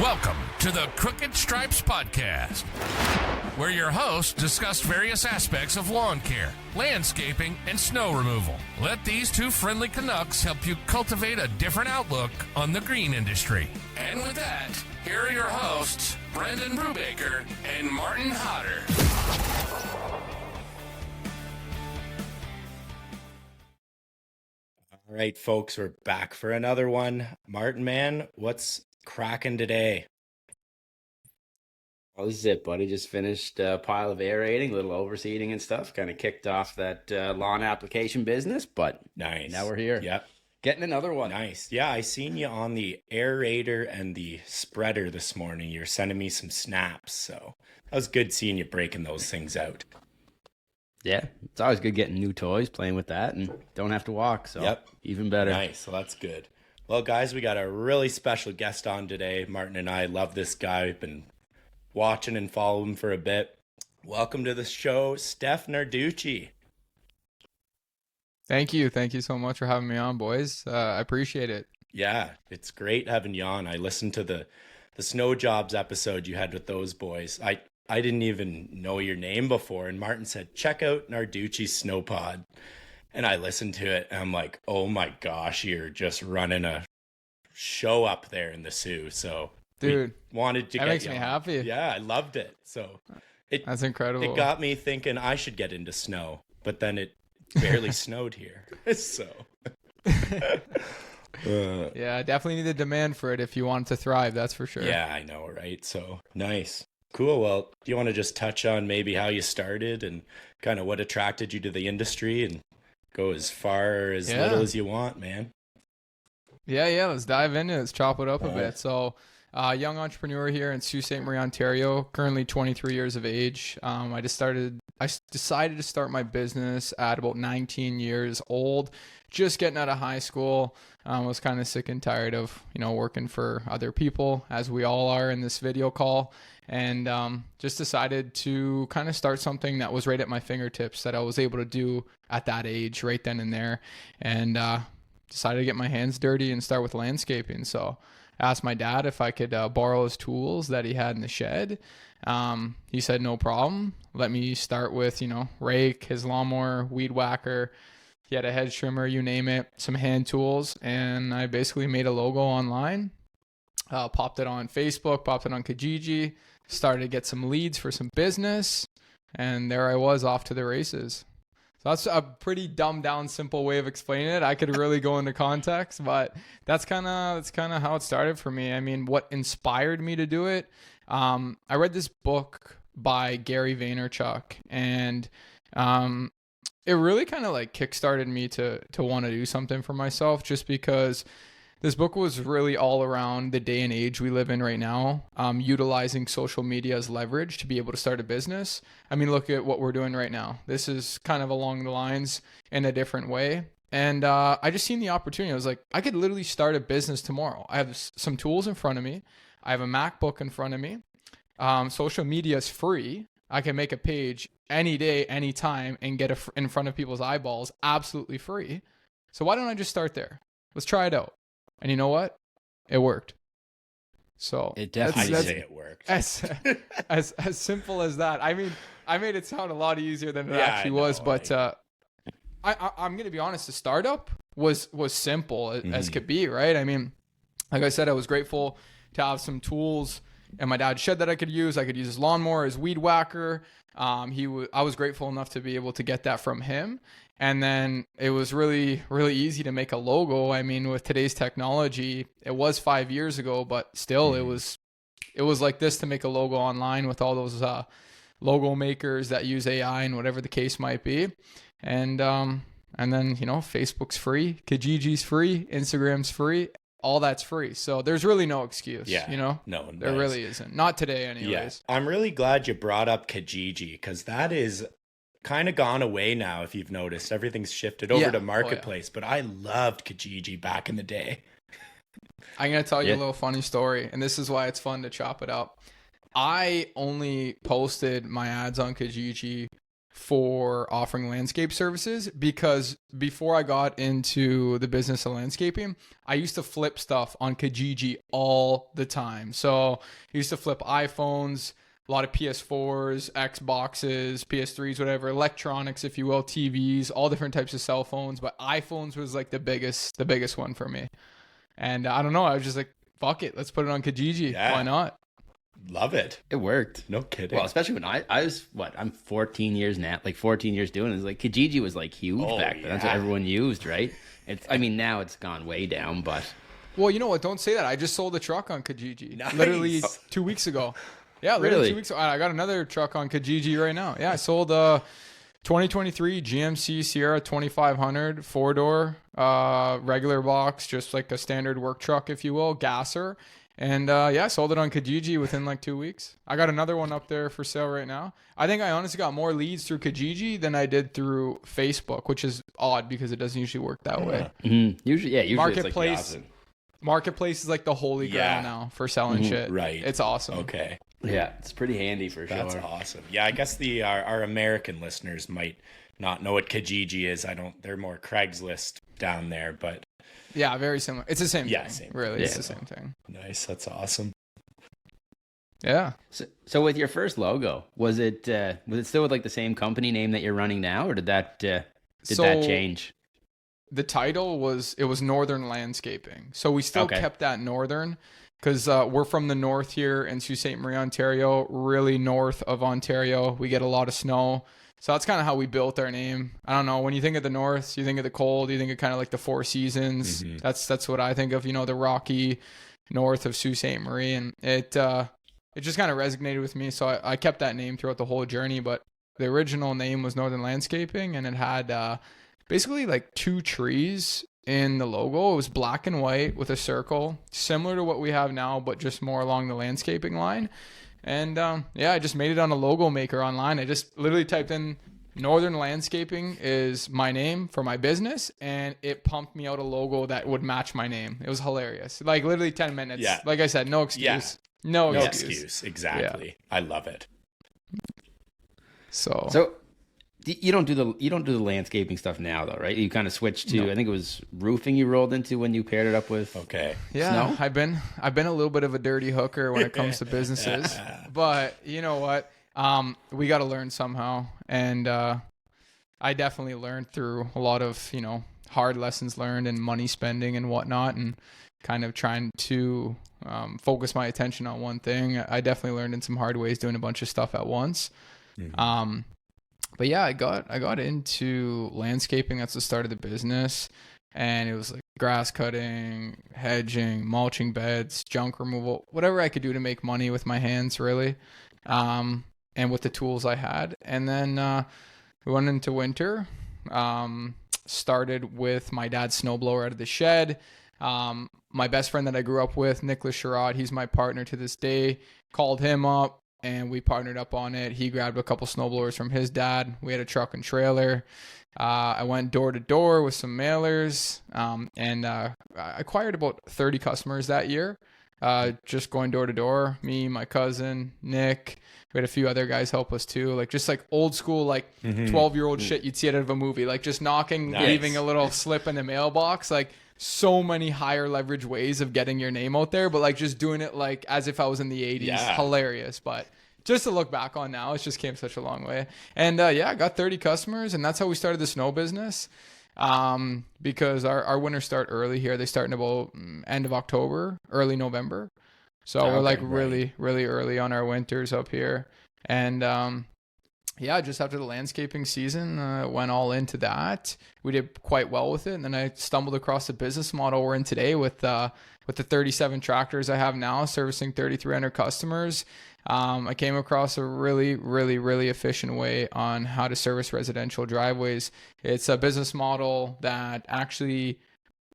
Welcome to the Crooked Stripes Podcast, where your hosts discuss various aspects of lawn care, landscaping, and snow removal. Let these two friendly Canucks help you cultivate a different outlook on the green industry. And with that, here are your hosts, Brendan Brubaker and Martin Hodder. All right, folks, we're back for another one. Martin, man, what's cracking today? Oh, this is it, buddy. Just finished a pile of aerating, a little overseeding and stuff. Kind of kicked off that lawn application business, but Nice. now we're here. Yep. Getting another one. Nice. Yeah, I seen you on the aerator and the spreader this morning. You're sending me some snaps, so that was good seeing you breaking those things out. Yeah, it's always good getting new toys, playing with that, and don't have to walk, so Yep. even better. Nice. So that's good. Well, guys, we got a really special guest on today. Martin and I love this guy. We've been watching and following him for a bit. Welcome to the show, Stefano Narducci. Thank you. Thank you so much for having me on, boys. I appreciate it. Yeah, it's great having you on. I listened to the snow jobs episode you had with those boys. I didn't even know your name before, and Martin said, check out Narducci's Snow Pod. And I listened to it, and I'm like, oh my gosh, you're just running a show up there in the Sioux. So Dude, we wanted to that get makes you me on. happy. Yeah, I loved it. So That's incredible. it got me thinking I should get into snow, but then it barely snowed here. So Yeah, definitely need the demand for it if you want to thrive, that's for sure. yeah, I know, right? So nice. Cool. Well, do you want to just touch on maybe how you started and kind of what attracted you to the industry and go as far as little as you want, man? Yeah, let's dive into it. Let's chop it up a All bit. right. So, young entrepreneur here in Sault Saint Marie, Ontario, currently 23 years of age. I decided to start my business at about 19 years old, just getting out of high school. Was kind of sick and tired of, working for other people, as we all are in this video call. And just decided to kind of start something that was right at my fingertips that I was able to do at that age right then and there. And decided to get my hands dirty and start with landscaping. So I asked my dad if I could borrow his tools that he had in the shed. He said, no problem. Let me start with, rake, his lawnmower, weed whacker. He had a hedge trimmer, you name it, some hand tools. And I basically made a logo online, popped it on Facebook, popped it on Kijiji, started to get some leads for some business. And there I was, off to the races. So that's a pretty dumbed down, simple way of explaining it. I could really go into context, but that's kind of how it started for me. I mean, what inspired me to do it? I read this book by Gary Vaynerchuk, and it really kind of like kickstarted me to want to do something for myself, just because this book was really all around the day and age we live in right now, utilizing social media as leverage to be able to start a business. I mean, look at what we're doing right now. This is kind of along the lines in a different way. And I just seen the opportunity. I was like, I could literally start a business tomorrow. I have some tools in front of me. I have a MacBook in front of me. Social media is free. I can make a page any day, anytime, and get in front of people's eyeballs absolutely free. So why don't I just start there? Let's try it out. And you know what? It worked. So It definitely I'd say it worked. as simple as that. I mean, I made it sound a lot easier than it Yeah, actually I was, know, but I'm gonna be honest. The startup was simple as could be, right? I mean, like I said, I was grateful to have some tools in my dad's shed that I could use. I could use his lawnmower, his weed whacker. I was grateful enough to be able to get that from him. And then it was really, really easy to make a logo. I mean, with today's technology, it was 5 years ago, but still it was like this to make a logo online with all those logo makers that use AI and whatever the case might be. And then, Facebook's free, Kijiji's free, Instagram's free, all that's free. So there's really no excuse, No, there really isn't. Not today anyways. Yeah. I'm really glad you brought up Kijiji, because that is kind of gone away now. If you've noticed, everything's shifted over to Marketplace, but I loved Kijiji back in the day. I'm going to tell you a little funny story, and this is why it's fun to chop it up. I only posted my ads on Kijiji for offering landscape services, because before I got into the business of landscaping, I used to flip stuff on Kijiji all the time. So I used to flip iPhones, a lot of PS4s, Xboxes, PS3s, whatever, electronics, if you will, TVs, all different types of cell phones. But iPhones was like the biggest one for me. And I don't know, I was just like, fuck it, let's put it on Kijiji. Yeah. Why not? Love it. It worked. No kidding. Well, especially when I was, I'm 14 years now, like 14 years doing it. It's like Kijiji was like huge back then. That's what everyone used, right? Now it's gone way down, but. Well, you know what? Don't say that. I just sold a truck on Kijiji. Nice. Literally 2 weeks ago. Yeah, literally Really? 2 weeks ago. I got another truck on Kijiji right now. Yeah, I sold a 2023 GMC Sierra 2500 4-door, regular box, just like a standard work truck, if you will, gasser. And I sold it on Kijiji within like 2 weeks. I got another one up there for sale right now. I think I honestly got more leads through Kijiji than I did through Facebook, which is odd because it doesn't usually work that way. Mm-hmm. Usually Marketplace, it's like Marketplace is like the holy grail now for selling shit. Right. It's awesome. Okay. yeah, it's pretty handy for sure. That's awesome. Yeah, I guess our American listeners might not know what Kijiji is. They're more Craigslist down there, but Yeah, very similar. It's the same thing. Same. Really, it's Yeah. the same thing. nice. That's awesome. Yeah. So with your first logo, was it still with like the same company name that you're running now, or did that change? The title was Northern Landscaping. So we still Okay. kept that Northern because we're from the north here in Sault Saint Marie, Ontario, really north of Ontario. We get a lot of snow. So that's kind of how we built our name. I don't know. When you think of the north, you think of the cold, you think of kind of like the Four Seasons. Mm-hmm. That's what I think of, the rocky north of Sault Saint Marie. And it just kind of resonated with me. So I kept that name throughout the whole journey. But the original name was Northern Landscaping, and it had basically like 2 trees in the logo. It was black and white with a circle, similar to what we have now, but just more along the landscaping line. And I just made it on a logo maker online. I just literally typed in Northern Landscaping is my name for my business, and it pumped me out a logo that would match my name. It was hilarious. Like literally 10 minutes. Yeah. Like I said, no excuse. Yeah. No No excuse. excuse. Exactly. I love it. So you don't do the landscaping stuff now though, right? You kind of switched to I think it was roofing you rolled into when you paired it up with. Okay. Yeah, Snow? I've been a little bit of a dirty hooker when it comes to businesses, but you know what? We got to learn somehow, and I definitely learned through a lot of hard lessons learned and money spending and whatnot, and kind of trying to focus my attention on one thing. I definitely learned in some hard ways doing a bunch of stuff at once. Mm-hmm. But yeah, I got into landscaping. That's the start of the business. And it was like grass cutting, hedging, mulching beds, junk removal, whatever I could do to make money with my hands, really. And with the tools I had. And then we went into winter. Started with my dad's snowblower out of the shed. My best friend that I grew up with, Nicholas Sherrod, he's my partner to this day, called him up. And we partnered up on it. He grabbed a couple snowblowers from his dad. We had a truck and trailer. I went door to door with some mailers, and I acquired about 30 customers that year. Just going door to door. Me, my cousin, Nick. We had a few other guys help us too. Like just like old school, like 12-year-old shit you'd see it out of a movie. Like just knocking, leaving a little slip in the mailbox. Like so many higher leverage ways of getting your name out there, but like just doing it like as if I was in the 80s. Yeah. Hilarious. But just to look back on now, it just came such a long way. And I got 30 customers, and that's how we started the snow business. Because our winters start early here. They start in about end of October, early November. So we're like really, really early on our winters up here. And just after the landscaping season, went all into that. We did quite well with it. And then I stumbled across the business model we're in today with the 37 tractors I have now, servicing 3,300 customers. I came across a really, really, really efficient way on how to service residential driveways. It's a business model that actually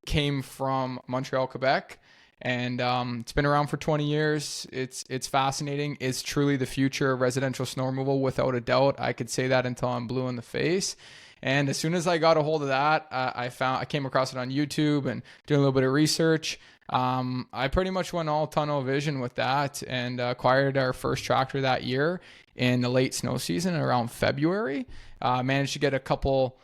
came from Montreal, Quebec. And it's been around for 20 years. It's fascinating. It's truly the future of residential snow removal, without a doubt. I could say that until I'm blue in the face. And as soon as I got a hold of that, I came across it on YouTube and doing a little bit of research. I pretty much went all tunnel vision with that and acquired our first tractor that year in the late snow season around February. Managed to get a couple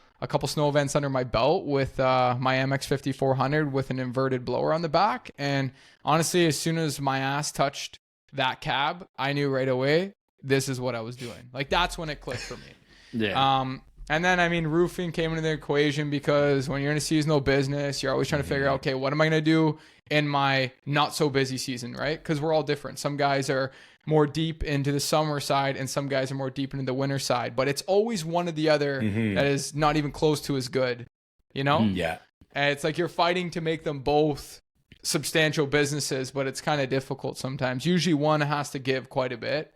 snow events under my belt with my MX 5400 with an inverted blower on the back. And honestly, as soon as my ass touched that cab, I knew right away this is what I was doing. Like, that's when it clicked for me. Yeah. And then, I mean, roofing came into the equation because when you're in a seasonal business, you're always trying to figure out, okay, what am I going to do in my not so busy season, right? Because we're all different. Some guys are more deep into the summer side and some guys are more deep into the winter side, but it's always one or the other that is not even close to as good, you know? Yeah. And it's like you're fighting to make them both substantial businesses, but it's kind of difficult sometimes. Usually one has to give quite a bit.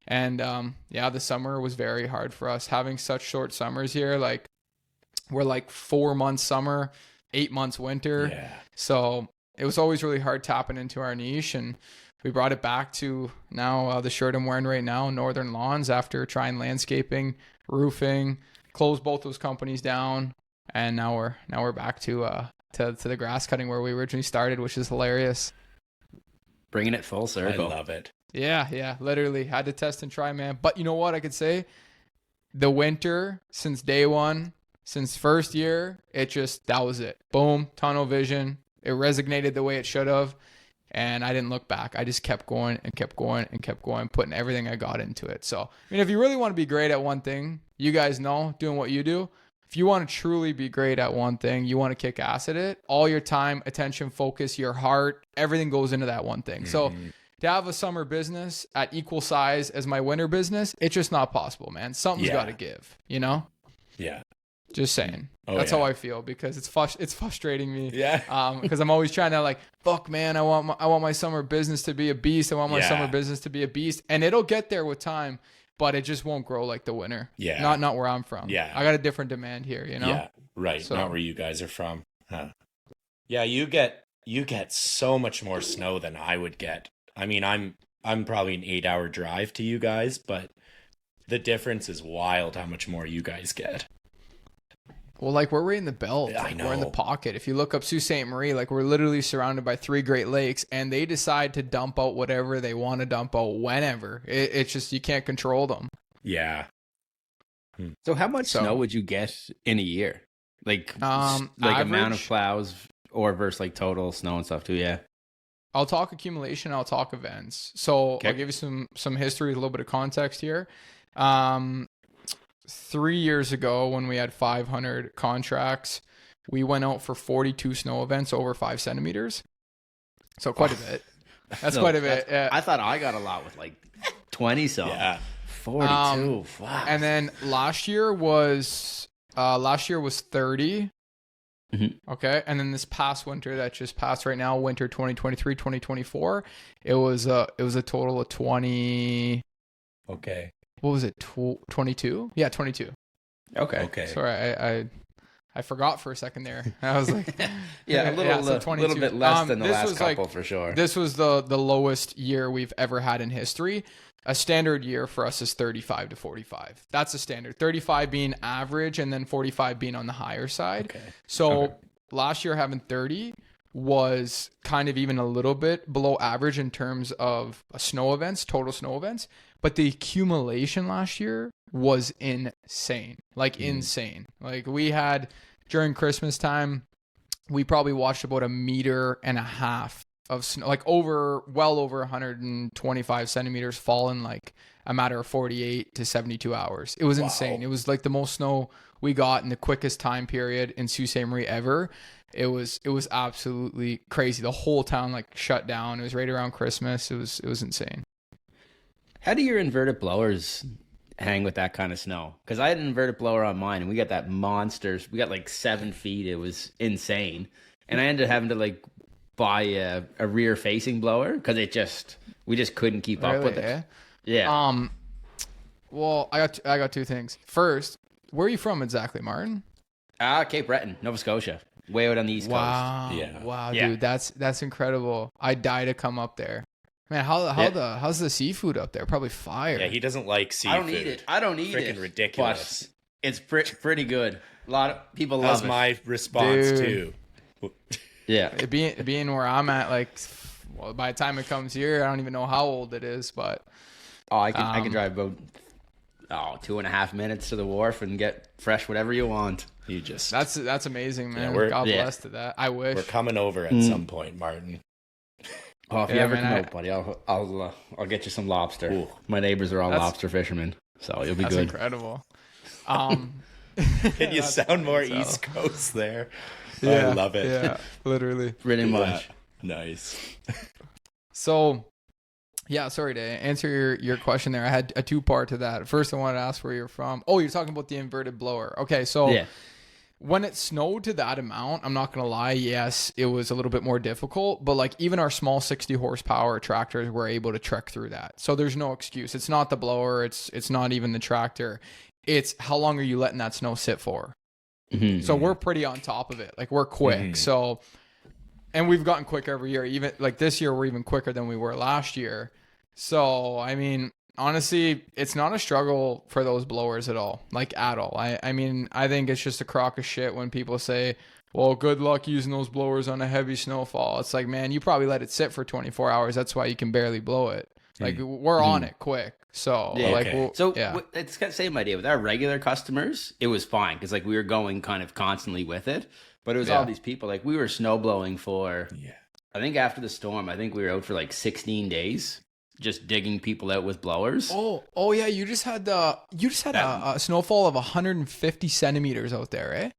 And the summer was very hard for us having such short summers here. Like, we're like 4 months summer, 8 months winter. Yeah. So it was always really hard tapping into our niche. And we brought it back to now the shirt I'm wearing right now, Northern Lawns, after trying landscaping, roofing, closed both those companies down. And now we're back to the grass cutting where we originally started, which is hilarious. Bringing it full circle. I love it. Yeah, literally had to test and try, man. But you know what I could say? The winter, since day one, since first year, that was it. Boom, tunnel vision. It resonated the way it should have. And I didn't look back. I just kept going and kept going and kept going, putting everything I got into it. So, I mean, if you really want to be great at one thing, you guys know, doing what you do, if you want to truly be great at one thing, you want to kick ass at it, all your time, attention, focus, your heart, everything goes into that one thing. So to have a summer business at equal size as my winter business, it's just not possible, man. Something's got to give, you know? Yeah. Just saying. That's how I feel, because it's frustrating me. Yeah. Because I'm always trying to, like, fuck, man, I want my summer business to be a beast. I want my summer business to be a beast. And it'll get there with time, but it just won't grow like the winter. Yeah. Not where I'm from. Yeah. I got a different demand here, you know? Yeah. Right. So, not where you guys are from. Huh. Yeah, you get so much more snow than I would get. I mean, I'm probably an 8-hour drive to you guys, but the difference is wild how much more you guys get. well, like, we're right in the belt. I Like, we're in the know. pocket. If you look up Sault Saint Marie, like, we're literally surrounded by 3 Great Lakes, and they decide to dump out whatever they want to dump out whenever. It's just, you can't control them. Yeah. So how much snow would you get in a year? Like amount of average- plows or versus like total snow and stuff too, yeah. I'll talk accumulation. I'll talk events. So Okay. I'll give you some history, a little bit of context here. 3 years ago, when we had 500 contracts, we went out for 42 snow events over 5 centimeters. So quite a bit. That's So quite a bit. Yeah. I thought I got a lot with like 20 so. Yeah. 42. Wow. And then last year was 30. Okay. And then this past winter that just passed right now, winter 2023, 2024, it was a total of 20. Okay. What was it? 22? Yeah, 22. Okay. Sorry, I forgot for a second there. I was like, yeah, a little 22. bit less than the this last was like- couple for sure. This was the lowest year we've ever had in history. A standard year for us is 35 to 45. That's a standard. 35 being average and then 45 being on the higher side. Okay. So last year having 30 was kind of even a little bit below average in terms of total snow events. But the accumulation last year was insane. Like insane. Like, we had, during Christmas time, we probably watched about 1.5 meters of snow, like well over 125 centimeters fall in like a matter of 48 to 72 hours. It was insane. It was like the most snow we got in the quickest time period in Sault Ste. Marie ever. It was absolutely crazy. The whole town like shut down. It was right around Christmas. It was insane. How do your inverted blowers hang with that kind of snow? Because I had an inverted blower on mine and we got that monsters. We got like 7 feet. It was insane. And I ended up having to like buy a rear facing blower because we just couldn't keep up with it. Yeah. Well, I got 2 things. First, where are you from exactly, Martin? Cape Breton, Nova Scotia. Way out on the East Coast. Yeah. Wow, Yeah. dude, that's incredible. I die to come up there. Man, how's the seafood up there? Probably fire. Yeah, he doesn't like seafood. I don't eat it. Freaking ridiculous. But it's pretty good. A lot of people love That's it. my response Dude. too. Yeah. It being where I'm at, like, well, by the time it comes here, I don't even know how old it is, but Oh, I can drive about 2.5 minutes to the wharf and get fresh whatever you want. You just that's amazing, man. we're- God yeah. bless to that. I wish. we're coming over at some point, Martin. Oh, if you Yeah, ever man, come I- out, buddy, I'll get you some lobster. Ooh. My neighbors are all That's- lobster fishermen, so you'll be That's good. incredible. Can you That's sound more funny, so. East Coast there? Yeah, I love it. Yeah, literally. Pretty much. Yeah. Nice. So, yeah, sorry to answer your question there. I had a two-part to that. First, I wanted to ask where you're from. Oh, you're talking about the inverted blower. Okay, so Yeah. when it snowed to that amount, I'm not going to lie, yes, it was a little bit more difficult, but like even our small 60 horsepower tractors were able to trek through that. So there's no excuse. It's not the blower, it's not even the tractor. It's how long are you letting that snow sit for? Mhm. So we're pretty on top of it. Like we're quick. So, and we've gotten quicker every year. Even like this year, we're even quicker than we were last year. So, I mean, honestly, it's not a struggle for those blowers at all. Like at all. I mean, I think it's just a crock of shit when people say, well, good luck using those blowers on a heavy snowfall. It's like, man, you probably let it sit for 24 hours. That's why you can barely blow it. Like we're on it quick. So Yeah. like, Okay. we'll, So yeah. it's got the same idea with our regular customers. It was fine because like we were going kind of constantly with it, but it was Yeah. all these people. Like we were snow blowing for. Yeah. I think after the storm, I think we were out for like 16 days, just digging people out with blowers. Oh yeah, you just had a snowfall of 150 centimeters out there, eh?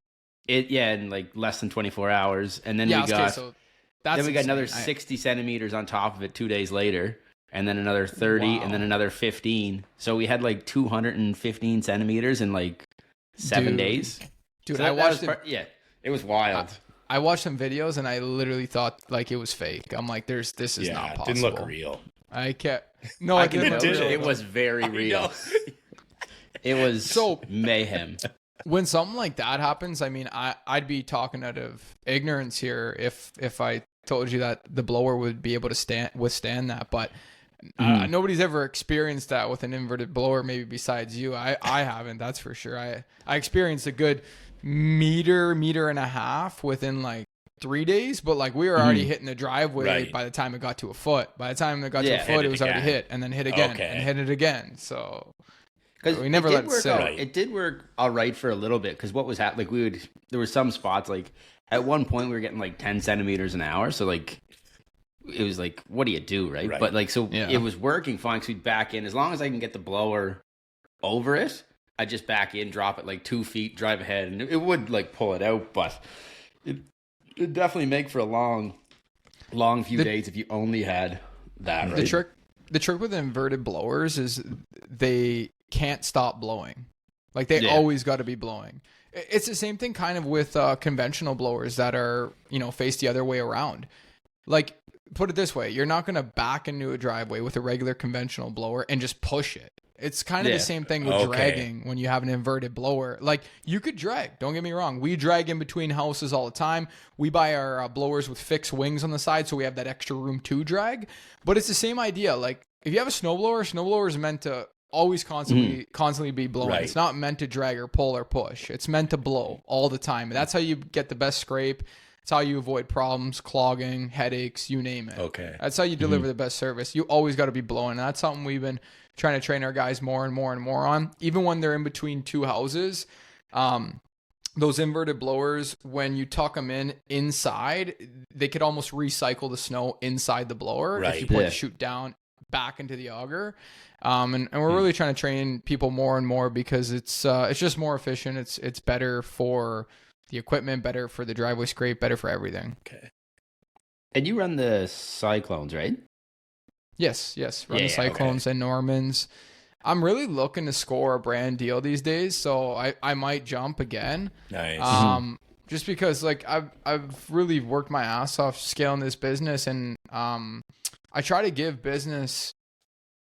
In like less than 24 hours, and then we okay, got so that's then we got another insane. 60 centimeters on top of it 2 days later, and then another 30, Wow. and then another 15. So we had like 215 centimeters in like 7 Dude. days. Dude, So I that watched was it. yeah, it was wild. I watched some videos and I literally thought like it was fake. I'm like, this is not It possible. didn't look real. I can't. No, I it can didn't tell look you, real. it was very real. know. It was So- mayhem. When something like that happens, I mean, I'd be talking out of ignorance here if I told you that the blower would be able to withstand that, but nobody's ever experienced that with an inverted blower, maybe besides you. I haven't, that's for sure. I experienced a good meter and a half within like 3 days, but like we were already hitting the driveway Right. by the time it got to a foot. By the time it got to Yeah, a hit foot, it it was already again. hit and then hit again Okay. and hit it again. So Because we never let it sit. Right. It did work all right for a little bit. Because what was happening, like there were some spots like at one point we were getting like 10 centimeters an hour. So like it was like, what do you do, right? Right. But like so Yeah. it was working fine. Because we'd back in as long as I can get the blower over it. I just back in, drop it like 2 feet, drive ahead, and it would like pull it out. But it definitely make for a long few days if you only had that. Right? The trick with inverted blowers is they can't stop blowing. Like they Yeah. always got to be blowing. It's the same thing kind of with conventional blowers that are, face the other way around. Like put it this way, you're not going to back into a driveway with a regular conventional blower and just push it. It's kind of Yeah. the same thing with Okay. dragging when you have an inverted blower. Like you could drag, don't get me wrong. We drag in between houses all the time. We buy our blowers with fixed wings on the side so we have that extra room to drag. But it's the same idea. Like if you have a snowblower is meant to always constantly be blowing. Right. It's not meant to drag or pull or push. It's meant to blow all the time. That's how you get the best scrape. It's how you avoid problems, clogging, headaches, you name it. Okay. That's how you deliver the best service. You always got to be blowing. And that's something we've been trying to train our guys more and more and more on. Even when they're in between two houses, those inverted blowers, when you tuck them in inside, they could almost recycle the snow inside the blower if you Right. put Yeah. the chute down back into the auger. And we're really trying to train people more and more because it's just more efficient. It's better for the equipment, better for the driveway scrape, better for everything. Okay. And you run the Cyclones, right? Yes. Run the Yeah, Cyclones and Normans. I'm really looking to score a brand deal these days, so I might jump again. Nice. Just because like I've really worked my ass off scaling this business, and I try to give business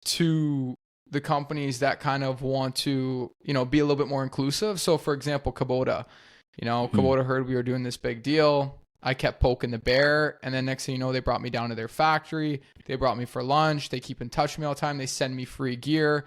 to the companies that kind of want to, be a little bit more inclusive. So for example, Kubota, Kubota heard we were doing this big deal. I kept poking the bear, and then next thing you know, they brought me down to their factory. They brought me for lunch. They keep in touch with me all the time. They send me free gear.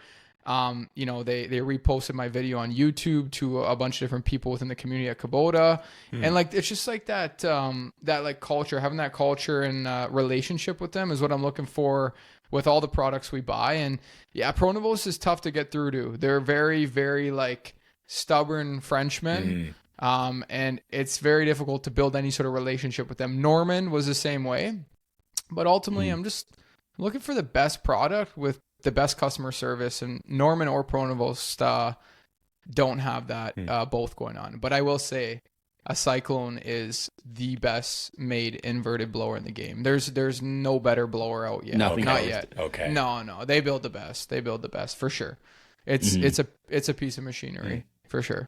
You know, they reposted my video on YouTube to a bunch of different people within the community at Kubota. And like, it's just like that, that like culture, having that culture and relationship with them is what I'm looking for with all the products we buy. And yeah, Pronavos is tough to get through to. They're very, very like stubborn Frenchmen. And it's very difficult to build any sort of relationship with them. Norman was the same way, but ultimately I'm just looking for the best product with the best customer service, and Norman or Pronavos don't have that both going on. But I will say a Cyclone is the best made inverted blower in the game. There's no better blower out yet. Nothing Not close. yet. Okay. No, they build the best. They build the best for sure. It's a piece of machinery for sure.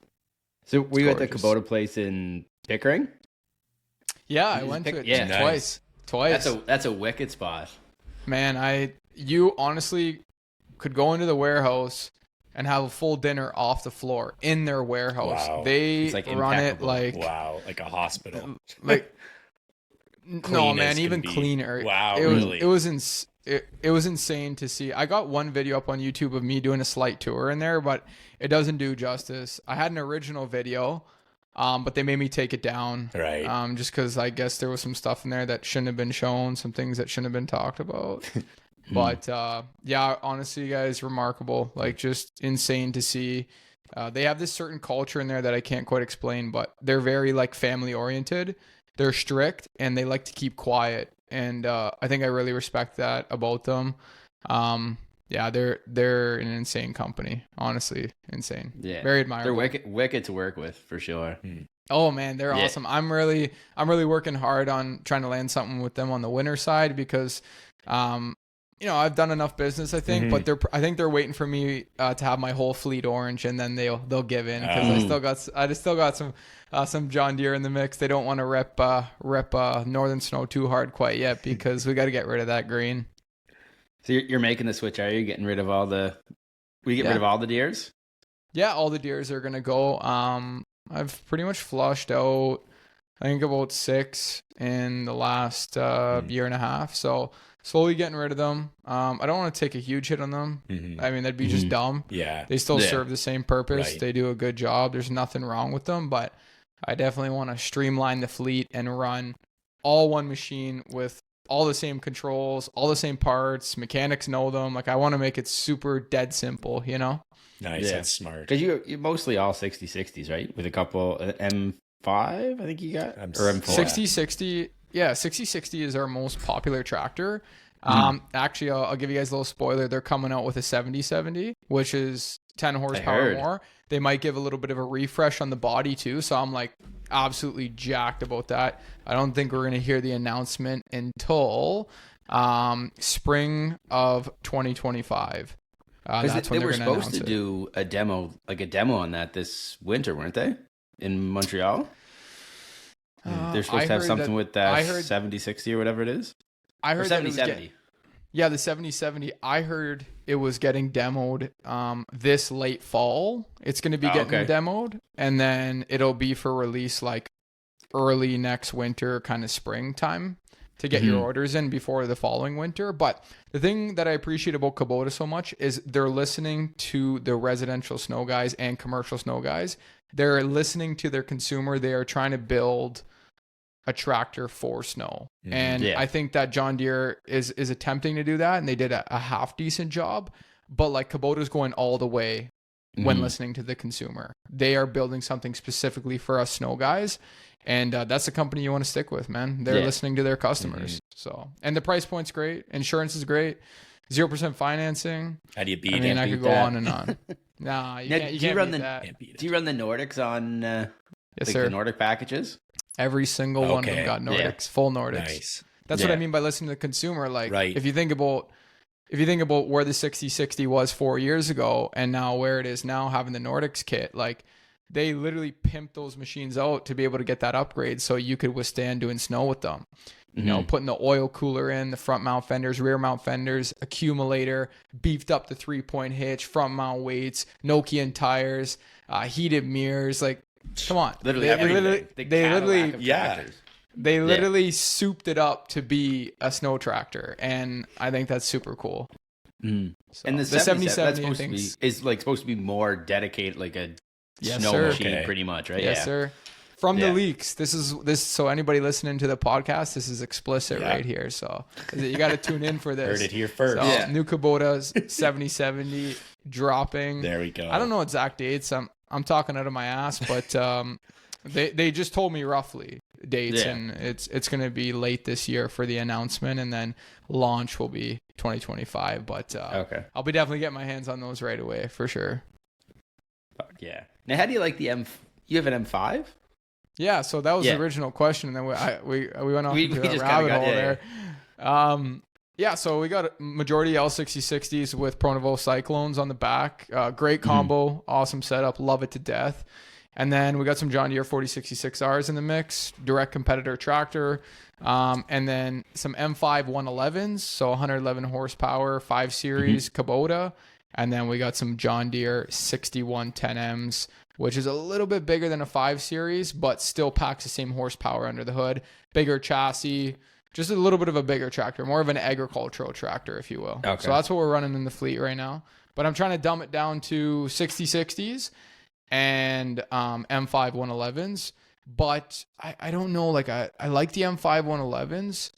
So were you at the gorgeous. Kubota place in Pickering? Yeah, I went to it Nice. twice. That's a wicked spot. Man, you honestly could go into the warehouse and have a full dinner off the floor in their warehouse. Wow. They It's, like, run it impeccable. like Like a hospital. like no Clean man, as even can be. cleaner. Wow, it was really? it was insane to see. I got one video up on YouTube of me doing a slight tour in there, but it doesn't do justice. I had an original video, but they made me take it down. Right. Just because I guess there was some stuff in there that shouldn't have been shown, some things that shouldn't have been talked about. But yeah, honestly, guys, remarkable. Like, just insane to see. They have this certain culture in there that I can't quite explain, but they're very like family oriented. They're strict and they like to keep quiet. And I think I really respect that about them. Yeah, they're an insane company. Honestly, insane. Yeah, very admirable. They're wicked to work with for sure. Oh man, they're awesome. I'm really working hard on trying to land something with them on the winter side because, you know, I've done enough business, I think, but I think they're waiting for me to have my whole fleet orange, and then they'll give in because I still got some John Deere in the mix. They don't want to rep Northern Snow too hard quite yet because we got to get rid of that green. So you're making the switch, are you? Getting rid of all the... We get rid of all the Deers? Yeah, all the Deers are going to go. I've pretty much flushed out, I think, about 6 in the last year and a half. So slowly getting rid of them. I don't want to take a huge hit on them. I mean, that'd be just dumb. Yeah. They still serve the same purpose. Right. They do a good job. There's nothing wrong with them, but I definitely want to streamline the fleet and run all one machine with all the same controls, all the same parts. Mechanics know them. Like, I want to make it super dead simple, you know? Nice. Yeah. That's smart. Because you're mostly all 60/60s, right? With a couple M5, I think you got? Or M4? 60/60. Yeah, 60/60 is our most popular tractor. Actually, I'll give you guys a little spoiler. They're coming out with a 70/70, which is 10 horsepower more. They might give a little bit of a refresh on the body too. So I'm like absolutely jacked about that. I don't think we're going to hear the announcement until spring of 2025. That's when they were they're gonna supposed to announce it. do a demo on that this winter, weren't they? In Montreal? They're supposed to have something with that 70/60 or whatever it is? I heard or that it was 70/70. Yeah, the 70/70. I heard it was getting demoed this late fall. It's going to be getting demoed, and then it'll be for release like early next winter, kind of springtime, to get your orders in before the following winter. But the thing that I appreciate about Kubota so much is they're listening to the residential snow guys and commercial snow guys. They're listening to their consumer. They are trying to build a tractor for snow. And I think that John Deere is attempting to do that, and they did a half decent job. But like, Kubota's going all the way when listening to the consumer. They are building something specifically for us snow guys, and that's the company you want to stick with, man. They're listening to their customers. So, and the price point's great, insurance is great, 0% financing. How do you beat I mean, it? I could go on and on. Nah, you can't beat that. Do you run the Nordics on Yes, like sir. the Nordic packages? Every single one of them got Nordics, full Nordics. Nice. That's what I mean by listening to the consumer. Like, Right. if you think about where the 60/60 was 4 years ago and now where it is now, having the Nordics kit, like, they literally pimped those machines out to be able to get that upgrade so you could withstand doing snow with them. You know, putting the oil cooler in, the front mount fenders, rear mount fenders, accumulator, beefed up the 3-point hitch, front mount weights, Nokian tires, heated mirrors. Like, come on. Literally They everything. literally- The they Cadillac literally- of Yeah. tractors. They literally souped it up to be a snow tractor, and I think that's super cool. So, and the 77 that's supposed to be more dedicated, like a snow machine, pretty much, right? Yes, sir. From the leaks, this is so anybody listening to the podcast, this is explicit right here. So you got to tune in for this. Heard it here first. So, new Kubota's 7070 dropping. There we go. I don't know exact dates. I'm talking out of my ass, but they just told me roughly dates, and it's going to be late this year for the announcement, and then launch will be 2025. But I'll be definitely getting my hands on those right away for sure. Yeah. Now, how do you like the M? You have an M5? Yeah, so that was the original question, and then we went off into a rabbit hole there. Yeah, so we got a majority L6060s with Pronovo Cyclones on the back. Great combo, awesome setup, love it to death. And then we got some John Deere 4066Rs in the mix, direct competitor tractor, and then some M5 111s, so 111 horsepower, 5 Series Kubota. And then we got some John Deere 6110Ms, which is a little bit bigger than a 5 Series, but still packs the same horsepower under the hood. Bigger chassis, just a little bit of a bigger tractor, more of an agricultural tractor, if you will. Okay. So that's what we're running in the fleet right now. But I'm trying to dumb it down to 6060s and M5 111s. But I don't know, like I like the M5 111s.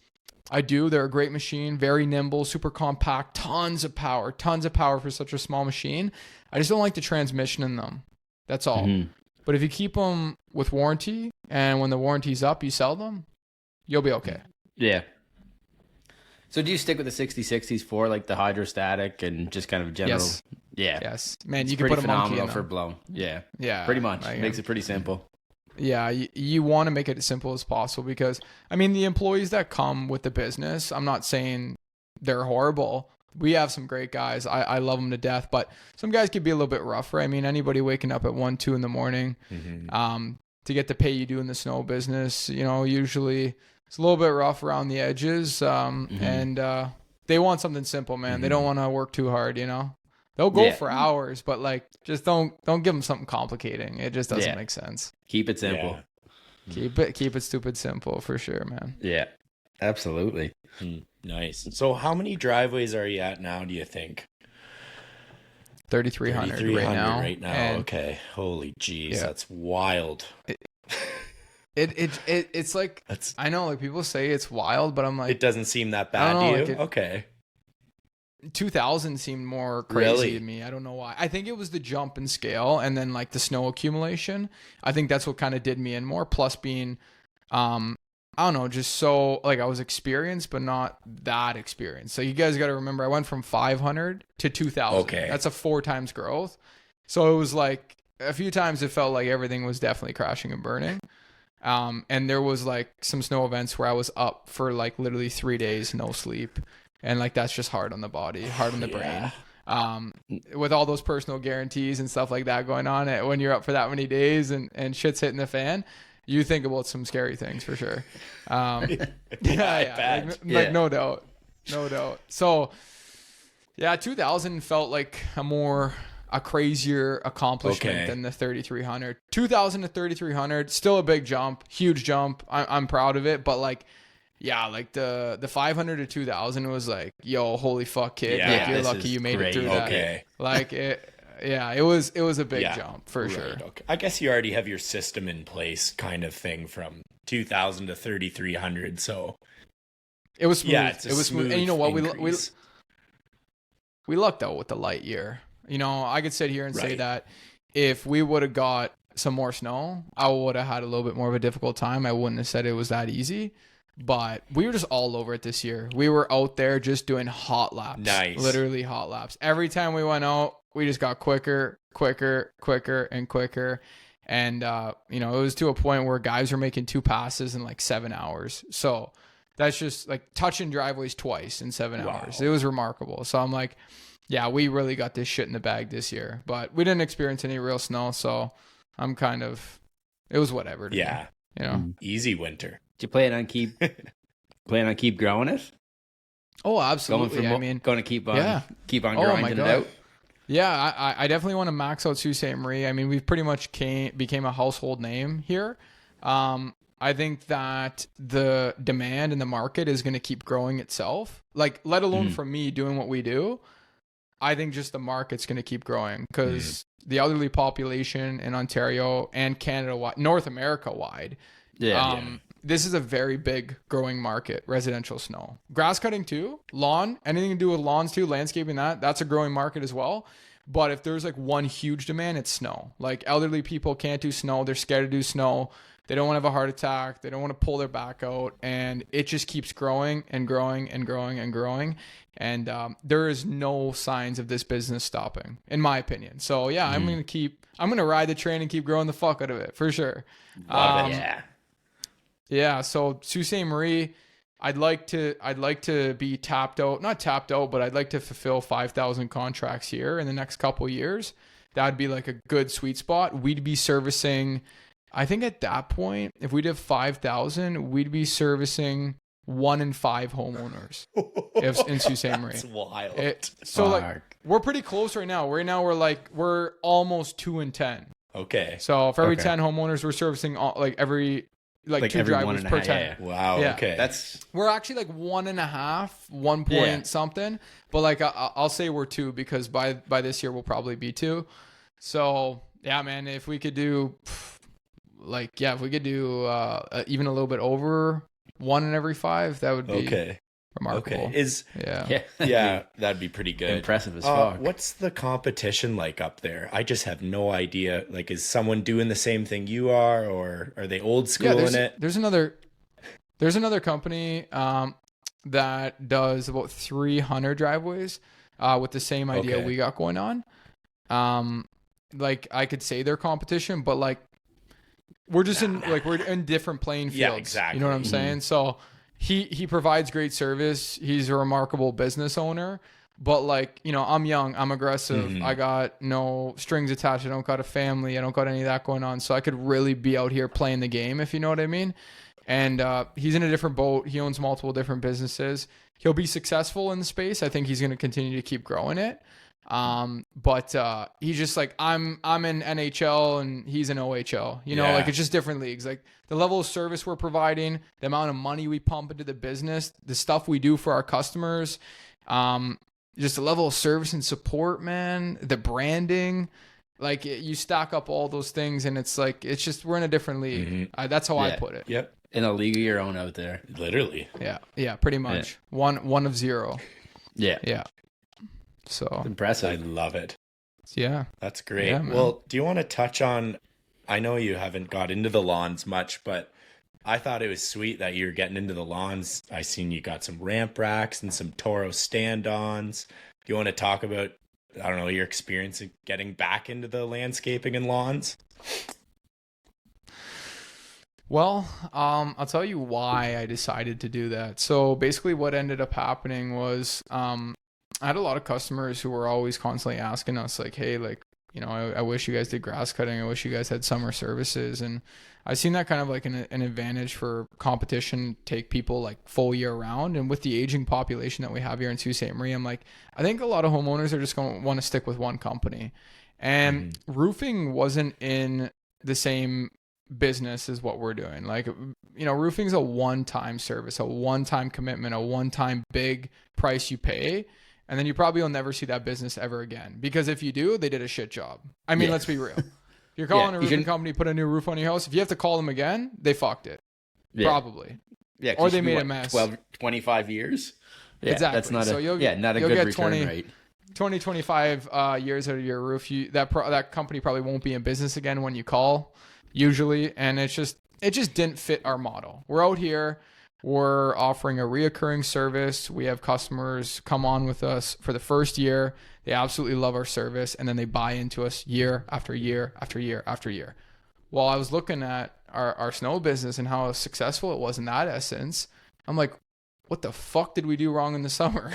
I do. They're a great machine, very nimble, super compact, tons of power for such a small machine. I just don't like the transmission in them. That's all. But if you keep them with warranty, and when the warranty's up, you sell them, you'll be okay. Yeah. So do you stick with the 6060s for like the hydrostatic and just kind of general? Yes. Yeah. Yes. Man, you can put a monkey in them. For blown. Yeah. Yeah. Pretty much. Makes it pretty simple. Yeah, you want to make it as simple as possible because, I mean, the employees that come with the business, I'm not saying they're horrible. We have some great guys. I love them to death, but some guys could be a little bit rougher. I mean, anybody waking up at 1, 2 in the morning to get the pay you do in the snow business, usually it's a little bit rough around the edges. And they want something simple, man. They don't want to work too hard, They'll go for hours, but like, just don't give them something complicating. It just doesn't make sense. Keep it simple. Yeah. Keep it stupid simple for sure, man. Yeah, absolutely. Nice. So how many driveways are you at now, do you think? 3,300 right now. And okay. Holy jeez, that's wild. It's like, I know, like people say it's wild, but I'm like, it doesn't seem that bad to you? Okay. 2000 seemed more crazy to me. I don't know why. I think it was the jump in scale and then like the snow accumulation. I think that's what kind of did me in more. Plus being, I don't know, just so like I was experienced, but not that experienced. So you guys got to remember, I went from 500 to 2000. Okay. That's a 4 times growth. So it was like a few times it felt like everything was definitely crashing and burning. And there was like some snow events where I was up for like literally 3 days, no sleep. And like, that's just hard on the body, hard on the brain. With all those personal guarantees and stuff like that going on, when you're up for that many days and shit's hitting the fan, you think about some scary things for sure. No doubt. So yeah, 2000 felt like a crazier accomplishment than the 3,300. 2000 to 3,300, still a big jump, huge jump. I'm proud of it, but like, yeah, like the 500 to 2000 was like, yo, holy fuck, kid. Yeah, like, you're lucky you made it through that. Okay. Like it was a big jump for sure. Okay. I guess you already have your system in place kind of thing from 2000 to 3,300. So it was smooth. Yeah, it was smooth. And you know what? Increase. We lucked out with the light year. I could sit here and say that if we would have got some more snow, I would have had a little bit more of a difficult time. I wouldn't have said it was that easy. But we were just all over it this year. We were out there just doing hot laps. Nice. Literally hot laps. Every time we went out, we just got quicker. And, it was to a point where guys were making 2 passes in like 7 hours. So that's just like touching driveways twice in 7 hours. It was remarkable. So I'm like, yeah, we really got this shit in the bag this year. But we didn't experience any real snow. So I'm it was whatever to me, Easy winter. Do you plan on keep growing it? Oh, absolutely. Going to keep on grinding it out. Yeah, I definitely want to max out Sault Saint Marie. I mean, we've pretty much became a household name here. I think that the demand in the market is going to keep growing itself. Like, let alone from me doing what we do. I think just the market's going to keep growing because the elderly population in Ontario and Canada, North America wide, this is a very big growing market, residential snow. Grass cutting too, lawn, anything to do with lawns too, landscaping, that's a growing market as well. But if there's like one huge demand, it's snow. Like elderly people can't do snow. They're scared to do snow. They don't want to have a heart attack. They don't want to pull their back out. And it just keeps growing and growing and growing and growing. And there is no signs of this business stopping, in my opinion. So yeah, I'm going to ride the train and keep growing the fuck out of it for sure. Yeah. So Sault Ste. Marie, I'd like to be not tapped out, but I'd like to fulfill 5,000 contracts here in the next couple of years. That'd be like a good sweet spot. We'd be servicing, I think at that point, if we did 5,000, we'd be servicing 1 in 5 homeowners in Sault Ste. Marie. That's wild. We're pretty close right now. Right now we're almost 2 in 10. Okay. So for every 10 homeowners, we're servicing every 2 every driveways per 10. Yeah. Wow. Yeah. Okay. We're actually 1.5, 1 point something. But I'll say we're 2 because by this year we'll probably be 2. So yeah, man, if we could do even a little bit over 1 in every 5, that would be remarkable. Okay. That'd be pretty good. Impressive as fuck. What's the competition like up there? I just have no idea. Like, is someone doing the same thing you are, or are they old school in it? There's another company that does about 300 driveways with the same idea we got going on. I could say they're competition, but we're just we're in different playing fields. Yeah, exactly. You know what I'm saying? So he provides great service. He's a remarkable business owner, but I'm young, I'm aggressive. I got no strings attached. I don't got a family. I don't got any of that going on. So I could really be out here playing the game, if you know what I mean. And he's in a different boat. He owns multiple different businesses. He'll be successful in the space. I think he's going to continue to keep growing it. But he's just I'm in NHL and he's in OHL, it's just different leagues. The level of service we're providing, the amount of money we pump into the business, the stuff we do for our customers, just the level of service and support, man, the branding, you stack up all those things and it's just, we're in a different league. That's how I put it. Yep. In a league of your own out there. Literally. Yeah, pretty much. One of 0. Yeah. So impressive. I love it. Yeah. That's great. Well, do you want to touch on, I know you haven't got into the lawns much, but I thought it was sweet that you're getting into the lawns. I seen you got some ramp racks and some Toro stand-ons. Do you want to talk about, I don't know, your experience of getting back into the landscaping and lawns? Well, I'll tell you why I decided to do that. So basically what ended up happening was, I had a lot of customers who were always constantly asking us hey, I wish you guys did grass cutting. I wish you guys had summer services. And I've seen that kind of an advantage for competition, take people full year round. And with the aging population that we have here in Sault Ste. Marie, I'm I think a lot of homeowners are just going to want to stick with one company. And roofing wasn't in the same business as what we're doing. Roofing's a one-time service, a one-time commitment, a one-time big price you pay. And then you probably will never see that business ever again. Because if you do, they did a shit job. I mean, let's be real. You're calling a roofing company, put a new roof on your house. If you have to call them again, they fucked it. Yeah. Probably. Yeah. Or they made a mess. 25 years? Yeah, exactly. That's not not a good good return 20, rate. 25 years out of your roof. That company probably won't be in business again when you call, usually. And it just didn't fit our model. We're out here. We're offering a reoccurring service. We have customers come on with us for the first year. They absolutely love our service. And then they buy into us year after year after year after year. Well, I was looking at our snow business and how successful it was in that essence. I'm what the fuck did we do wrong in the summer?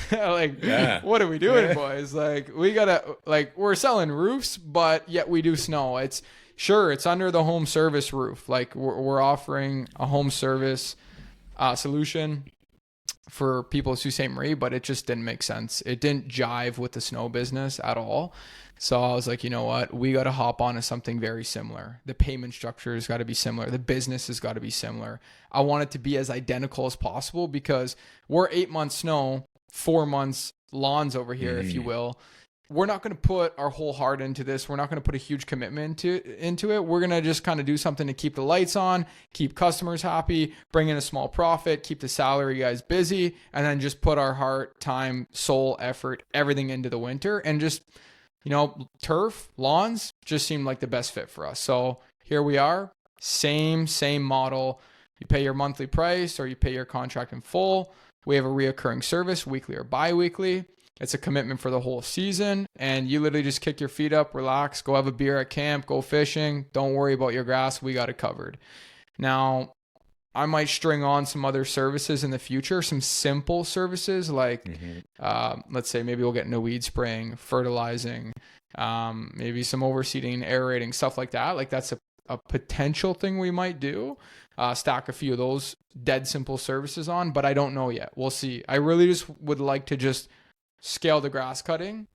What are we doing, boys? We're selling roofs, but yet we do snow. It's under the home service roof. We're offering a home service solution for people at Sault Ste. Marie, but it just didn't make sense. It didn't jive with the snow business at all. So I was you know what? We got to hop on to something very similar. The payment structure has got to be similar. The business has got to be similar. I want it to be as identical as possible because we're 8 months snow 4 months lawns over here, if you will. We're not going to put our whole heart into this. We're not going to put a huge commitment into it. We're going to just kind of do something to keep the lights on, keep customers happy, bring in a small profit, keep the salary guys busy, and then just put our heart, time, soul, effort, everything into the winter. And just, turf, lawns just seemed like the best fit for us. So here we are, same model. You pay your monthly price or you pay your contract in full. We have a reoccurring service, weekly or bi-weekly. It's a commitment for the whole season, and you literally just kick your feet up, relax, go have a beer at camp, go fishing. Don't worry about your grass. We got it covered. Now, I might string on some other services in the future, some simple services like, let's say maybe we'll get into weed spraying, fertilizing, maybe some overseeding, aerating, stuff like that. Like that's a potential thing we might do. Stack a few of those dead simple services on, but I don't know yet. We'll see. I really just would like to just scale the grass cutting,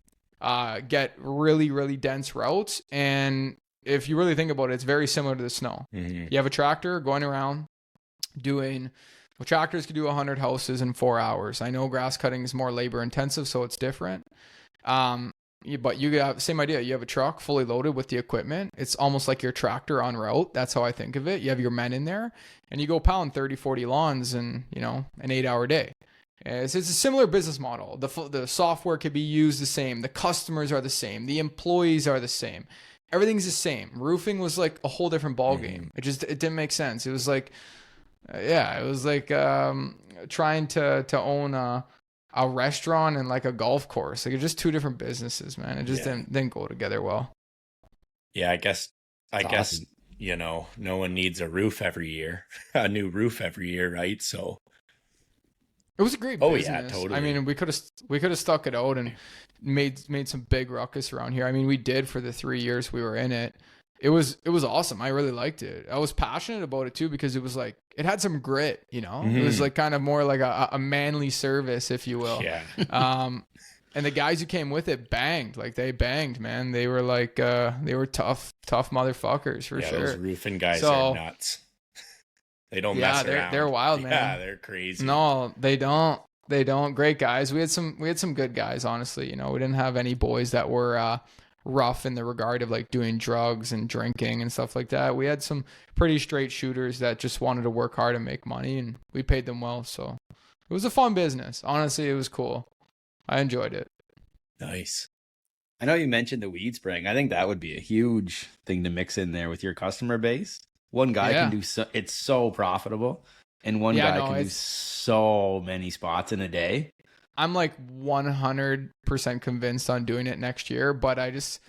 get really, really dense routes. And if you really think about it, it's very similar to the snow. You have a tractor going around tractors could do 100 houses in 4 hours. I know grass cutting is more labor intensive, so it's different. But you have the same idea. You have a truck fully loaded with the equipment. It's almost like your tractor en route. That's how I think of it. You have your men in there and you go pound 30, 40 lawns in, an 8-hour day. It's a similar business model. The software could be used the same. The customers are the same. The employees are the same. Everything's the same. Roofing was like a whole different ball game. It didn't make sense. It was like, trying to own a restaurant and like a golf course. Like it's just two different businesses, man. It just didn't go together well. Yeah, I guess, no one needs a roof every year, a new roof every year, right? So it was a great business. Oh yeah, totally. I mean, we could have stuck it out and made some big ruckus around here. I mean, we did for the 3 years we were in it. It was awesome. I really liked it. I was passionate about it too because it was like it had some grit, It was like kind of more like a manly service, if you will. Yeah. And the guys who came with it banged. Like they banged, man. They were like they were tough motherfuckers for sure. Those roofing guys are nuts. They don't mess around. They're wild, man. Yeah, they're crazy. No, they don't. They don't. Great guys. We had some good guys, honestly. We didn't have any boys that were rough in the regard of like doing drugs and drinking and stuff like that. We had some pretty straight shooters that just wanted to work hard and make money, and we paid them well. So it was a fun business. Honestly, it was cool. I enjoyed it. Nice. I know you mentioned the weed spraying. I think that would be a huge thing to mix in there with your customer base. One guy can do it's so profitable, and one guy can do so many spots in a day. I'm like 100% convinced on doing it next year, but I just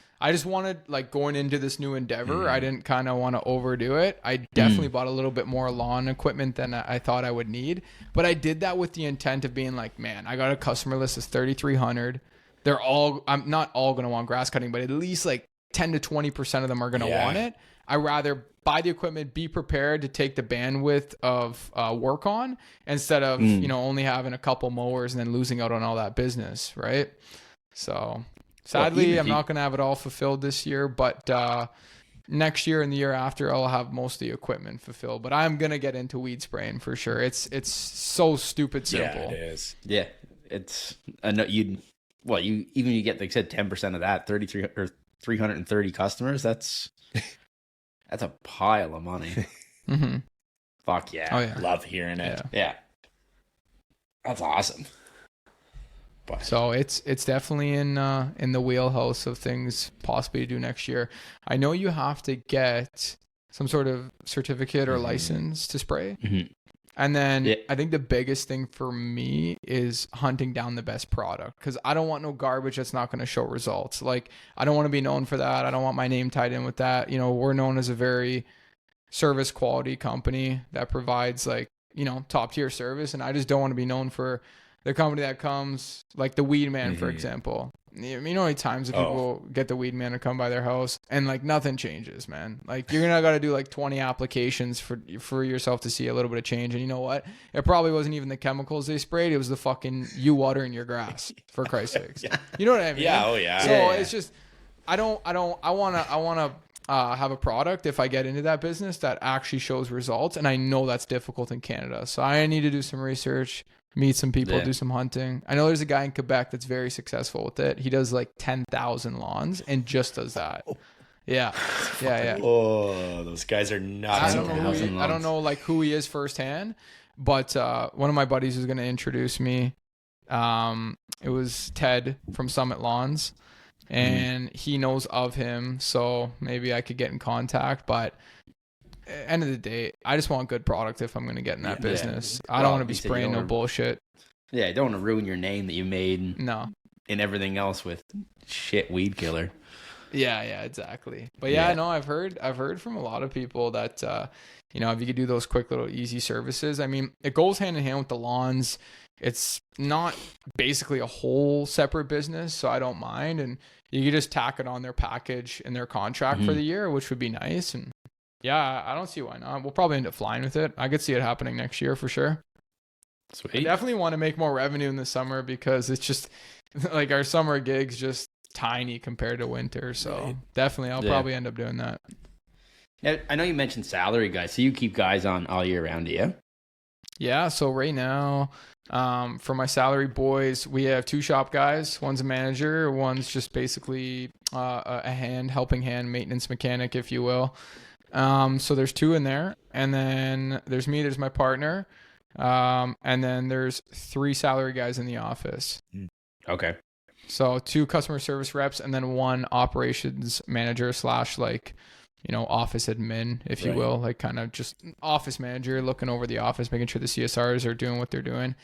wanted, like, going into this new endeavor, I didn't kind of want to overdo it. I definitely bought a little bit more lawn equipment than I thought I would need, but I did that with the intent of being like, man, I got a customer list of 3,300. I'm not all going to want grass cutting, but at least like 10 to 20% of them are going to want it. I rather buy the equipment, be prepared to take the bandwidth of work on instead of, only having a couple mowers and then losing out on all that business. Right. So sadly, I'm not going to have it all fulfilled this year, but next year and the year after, I'll have most of the equipment fulfilled, but I'm going to get into weed spraying for sure. It's so stupid simple. Yeah, it is. Yeah. It's, you get, like I said, 10% of that, 33 or 330 customers. That's a pile of money. Fuck yeah. Oh, yeah. Love hearing it. Yeah. That's awesome. But so it's definitely in the wheelhouse of things possibly to do next year. I know you have to get some sort of certificate or license to spray. And then I think the biggest thing for me is hunting down the best product, because I don't want no garbage that's not going to show results. Like, I don't want to be known for that. I don't want my name tied in with that. We're known as a very service quality company that provides, like, top tier service. And I just don't want to be known for the company that comes, like the Weed Man, for example. How many times that people get the Weed Man to come by their house and like nothing changes, man. Like, you're gonna gotta do like 20 applications for yourself to see a little bit of change. And you know what? It probably wasn't even the chemicals they sprayed. It was the fucking you watering your grass, for Christ's sakes. You know what I mean? Yeah. Oh yeah. So it's just, I wanna have a product, if I get into that business, that actually shows results. And I know that's difficult in Canada. So I need to do some research, meet some people, Yeah. do some hunting. I know there's a guy in Quebec that's very successful with it. He does like 10,000 lawns and just does that. Yeah. Yeah. Oh, those guys are nuts. I don't know like who he is firsthand, but one of my buddies was going to introduce me. It was Ted from Summit Lawns, and he knows of him, so maybe I could get in contact. But end of the day, I just want good product if I'm going to get in that business. I don't want to be spraying no bullshit. Yeah, you don't want to ruin your name that you made and everything else with shit weed killer. Yeah, exactly. But yeah, no, I've heard from a lot of people that if you could do those quick little easy services, I mean, it goes hand in hand with the lawns. It's not basically a whole separate business, so I don't mind. And you could just tack it on their package and their contract for the year, which would be nice. And yeah, I don't see why not. We'll probably end up flying with it. I could see it happening next year for sure. Sweet. I definitely want to make more revenue in the summer because it's just like our summer gigs just tiny compared to winter. So definitely I'll probably end up doing that. Now, I know you mentioned salary guys, so you keep guys on all year round, do you? Yeah, so right now, for my salary boys, we have 2 shop guys. One's a manager, one's just basically a helping hand, maintenance mechanic, if you will. So there's 2 in there, and then there's me, there's my partner, and then there's 3 salary guys in the office. Okay. So 2 customer service reps, and then 1 operations manager / office admin, if you will, like kind of just office manager looking over the office, making sure the CSRs are doing what they're doing.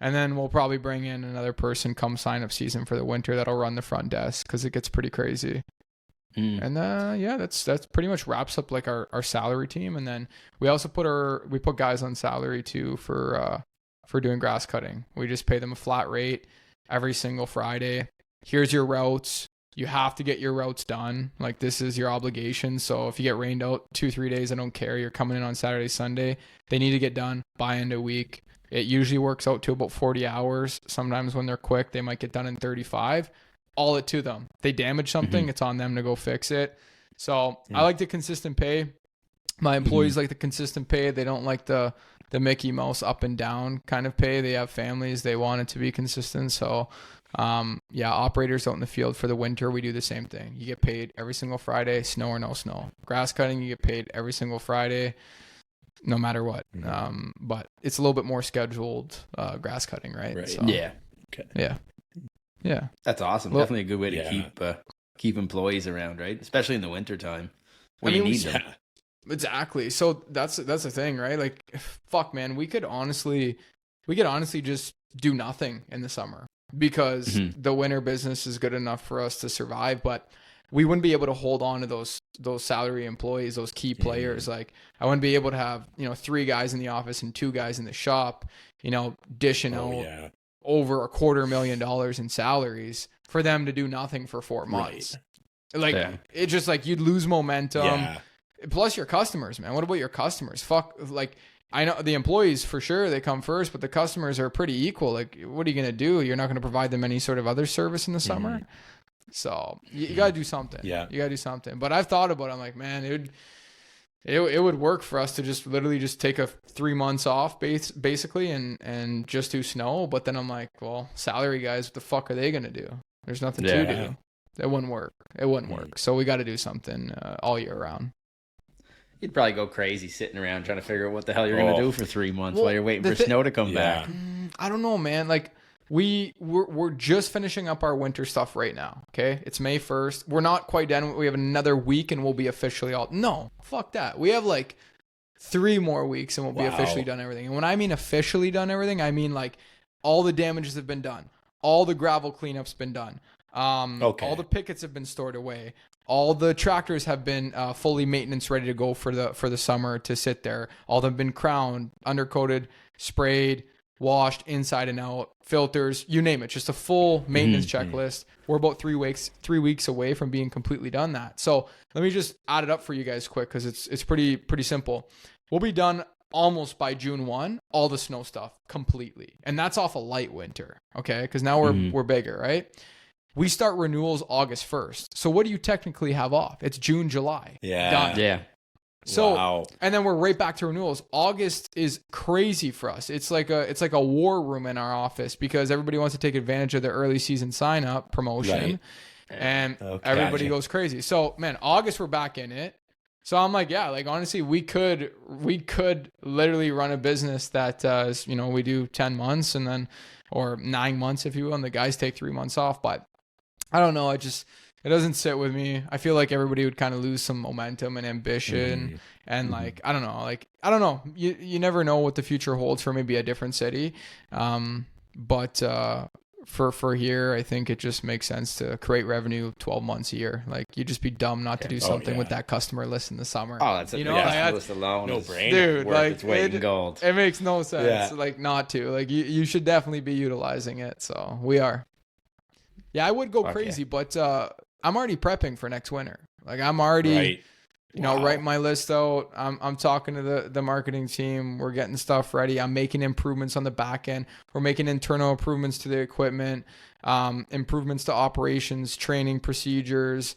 And then we'll probably bring in another person come sign up season for the winter that'll run the front desk because it gets pretty crazy. And that's pretty much wraps up like our salary team. And then we also put guys on salary too for doing grass cutting. We just pay them a flat rate every single Friday. Here's your routes. You have to get your routes done. Like, this is your obligation. So if you get rained out 2-3 days, I don't care. You're coming in on Saturday, Sunday. They need to get done by end of week. It usually works out to about 40 hours. Sometimes when they're quick, they might get done in 35. All it to them. They damage something, it's on them to go fix it. So I like the consistent pay. My employees like the consistent pay. They don't like the Mickey Mouse up and down kind of pay. They have families. They want it to be consistent. So operators out in the field for the winter, we do the same thing. You get paid every single Friday, snow or no snow. Grass cutting, you get paid every single Friday, no matter what. But it's a little bit more scheduled grass cutting, right? So, yeah. Okay. Yeah. That's awesome. Well, definitely a good way to keep employees around, right? Especially in the wintertime when you need them. Exactly. So that's the thing, right? Like, fuck, man, we could honestly just do nothing in the summer because the winter business is good enough for us to survive, but we wouldn't be able to hold on to those salary employees, those key players. Like, I wouldn't be able to have 3 guys in the office and 2 guys in the shop, dishing out over $250,000 in salaries for them to do nothing for 4 months. It's just like you'd lose momentum. Plus your customers, man. What about your customers? Fuck, like, I know the employees for sure, they come first, but the customers are pretty equal. Like, what are you going to do? You're not going to provide them any sort of other service in the summer. So you got to do something. Yeah. You got to do something. But I've thought about it. I'm like, man, it would work for us to just literally just take a 3 months off basically and just do snow. But then I'm like, well, salary guys, what the fuck are they going to do? There's nothing to do. It wouldn't work. So we got to do something all year round. You'd probably go crazy sitting around trying to figure out what the hell you're going to do for 3 months while you're waiting for snow to come back. I don't know, man. Like, we're just finishing up our winter stuff right now. Okay, it's May 1st. We're not quite done. We have another week and we'll be officially all. No, fuck that. We have like 3 more weeks and we'll be officially done everything. And when I mean officially done everything, I mean like all the damages have been done, all the gravel cleanup's been done. All the pickets have been stored away. All the tractors have been fully maintenance ready to go for the summer to sit there. All of them have been crowned, undercoated, sprayed, washed inside and out, filters, you name it. Just a full maintenance checklist. We're about 3 weeks away from being completely done that. So let me just add it up for you guys quick because it's pretty simple. We'll be done almost by June 1, all the snow stuff completely. And that's off a light winter, okay? Because now we're bigger, right? We start renewals August 1st. So what do you technically have off? It's June, July. Yeah. Done. Yeah. So, Wow. and then we're right back to renewals. August is crazy for us. It's like a war room in our office because everybody wants to take advantage of the early season sign up promotion. Right. And Okay. everybody goes crazy. So, man, August we're back in it. So I'm like, yeah, like honestly, we could literally run a business that is, we do 10 months and then or 9 months if you will, and the guys take 3 months off, but I don't know, it doesn't sit with me. I feel like everybody would kind of lose some momentum and ambition and like I don't know. You never know what the future holds for maybe a different city. But for here, I think it just makes sense to create revenue 12 months a year. Like you'd just be dumb not to do something with that customer list in the summer. Oh, that's that's list alone. No is brainer. dude. worth Like its weight in gold. it makes no sense. Yeah. Like not to. Like you should definitely be utilizing it. So we are. Yeah, I would go crazy, but I'm already prepping for next winter. Like I'm already. Right. Write my list out. I'm talking to the marketing team. We're getting stuff ready. I'm making improvements on the back end. We're making internal improvements to the equipment, improvements to operations, training procedures,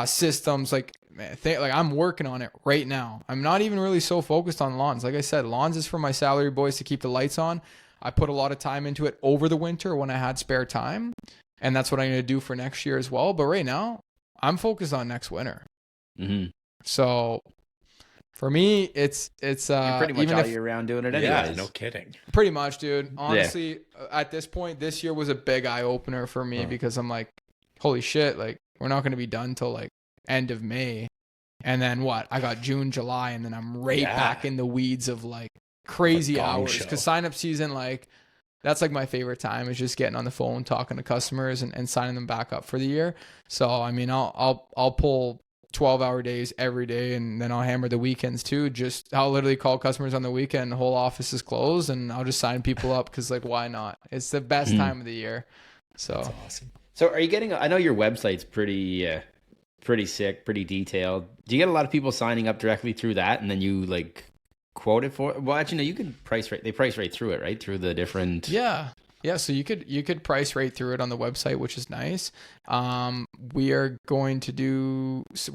systems. Like I'm working on it right now. I'm not even really so focused on lawns. Like I said, lawns is for my salary boys to keep the lights on. I put a lot of time into it over the winter when I had spare time, and that's what I'm going to do for next year as well. But right now, I'm focused on next winter. Mm-hmm. So for me, it's You're pretty much even all if, year round doing it Yeah, anyways. no kidding. pretty much, dude. Honestly, at this point, this year was a big eye opener for me because I'm like, holy shit, like we're not going to be done till like end of May. And then what? I got June, July, and then I'm right back in the weeds of like crazy gong hours. show. Because sign up season, like that's like my favorite time is just getting on the phone, talking to customers and signing them back up for the year. So, I mean, I'll pull 12-hour days every day, and then I'll hammer the weekends too. I'll literally call customers on the weekend. The whole office is closed, and I'll just sign people up because, like, why not? It's the best time of the year. So, That's awesome. So are you getting? I know your website's pretty sick, pretty detailed. Do you get a lot of people signing up directly through that, and then you like quote it for? Well, actually, no. You can price right. They price right through it, right? Through the different. Yeah, so you could price right through it on the website, which is nice. We're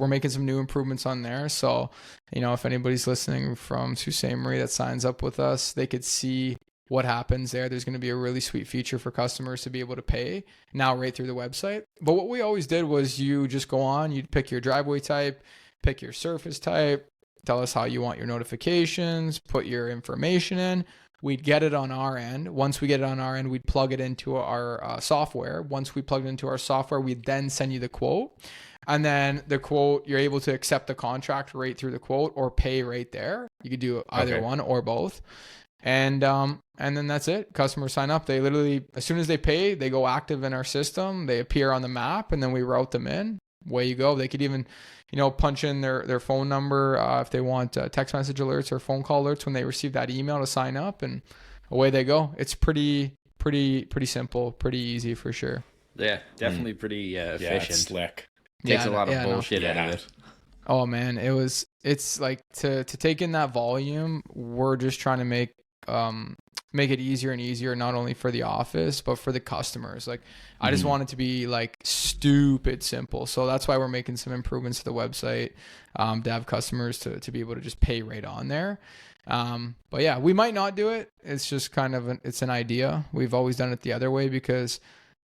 making some new improvements on there. So, if anybody's listening from Sault Ste. Marie that signs up with us, they could see what happens there. There's going to be a really sweet feature for customers to be able to pay now right through the website. But what we always did was you just go on, you'd pick your driveway type, pick your surface type, tell us how you want your notifications, put your information in. We'd get it on our end. Once we get it on our end, we'd plug it into our software. Once we plug it into our software, we'd then send you the quote. And then the quote, you're able to accept the contract right through the quote or pay right there. You could do either one or both. And then that's it. Customers sign up. They literally, as soon as they pay, they go active in our system. They appear on the map, and then we route them in. Away you go. They could even, punch in their phone number if they want text message alerts or phone call alerts when they receive that email to sign up, and away they go. It's pretty simple, pretty easy for sure. Yeah, definitely pretty Yeah, efficient. it's slick. Takes a lot of bullshit out of it. Oh man, it's like to take in that volume. We're just trying to make it easier and easier, not only for the office but for the customers. Like I just want it to be like stupid simple. So that's why we're making some improvements to the website to have customers to be able to just pay right on there. But yeah, we might not do it. It's just kind of it's an idea. We've always done it the other way because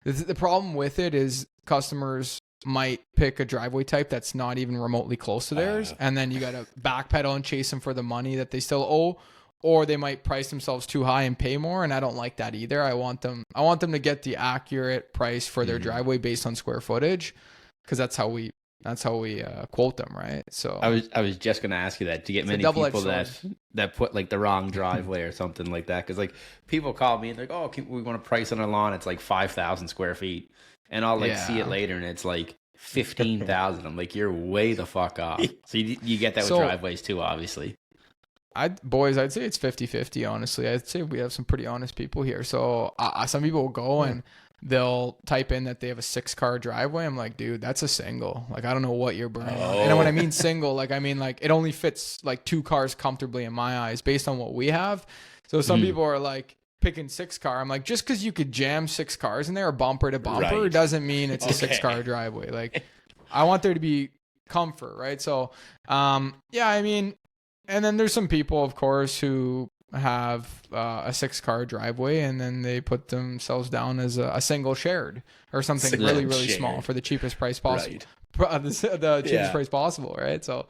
the problem with it is customers might pick a driveway type that's not even remotely close to theirs, and then you got to backpedal and chase them for the money that they still owe, or they might price themselves too high and pay more, and I don't like that either. I want them to get the accurate price for their driveway based on square footage, because that's how we quote them, right? So I was just gonna ask you that. Do you get many people that put like the wrong driveway or something like that? Because like people call me and they're like, "Oh, we want to price on our lawn. It's like 5,000 square feet," and I'll like see it later and it's like 15,000. I'm like, you're way the fuck off. So you get that with driveways too, obviously. I'd say it's 50-50, honestly. I'd say we have some pretty honest people here. So some people will go and they'll type in that they have a 6-car driveway. I'm like, dude, that's a single. Like, I don't know what you're burning. And when I mean single, like, I mean, like, it only fits like 2 cars comfortably in my eyes based on what we have. So some people are like picking 6-car. I'm like, just because you could jam 6 cars in there, bumper to bumper, doesn't mean it's a 6-car driveway. Like, I want there to be comfort, right? So, yeah, I mean, and then there's some people, of course, who have a 6-car driveway and then they put themselves down as a single shared or something really small for the cheapest price possible. Right. The cheapest price possible, right? So,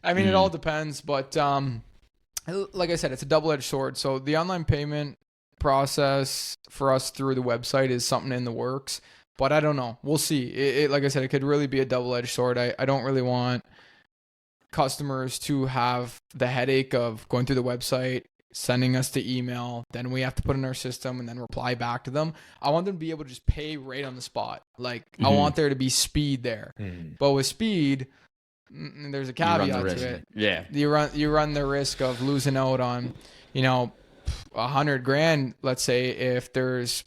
I mean, it all depends, but like I said, it's a double-edged sword. So the online payment process for us through the website is something in the works, but I don't know. We'll see. It like I said, it could really be a double-edged sword. I don't really want customers to have the headache of going through the website, sending us the email, then we have to put in our system and then reply back to them. I want them to be able to just pay right on the spot. Like I want there to be speed there. But with speed, there's a caveat to it. Yeah. You run the risk of losing out on, $100,000, let's say, if there's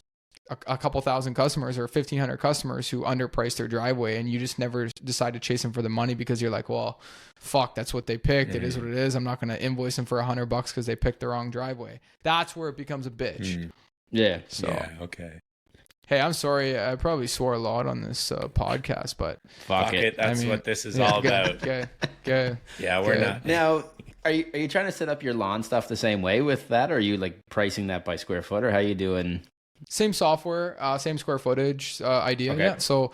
a couple thousand customers or 1,500 customers who underprice their driveway and you just never decide to chase them for the money because you're like, well, fuck, that's what they picked. It is what it is. I'm not going to invoice them for $100 because they picked the wrong driveway. That's where it becomes a bitch. Yeah. So, yeah, okay. Hey, I'm sorry. I probably swore a lot on this podcast, but fuck it. That's what this is all about. Okay. Yeah, we're not. Now, are you trying to set up your lawn stuff the same way with that? Or are you like pricing that by square foot, or how you doing? Same software, same square footage idea. Okay. Yeah. So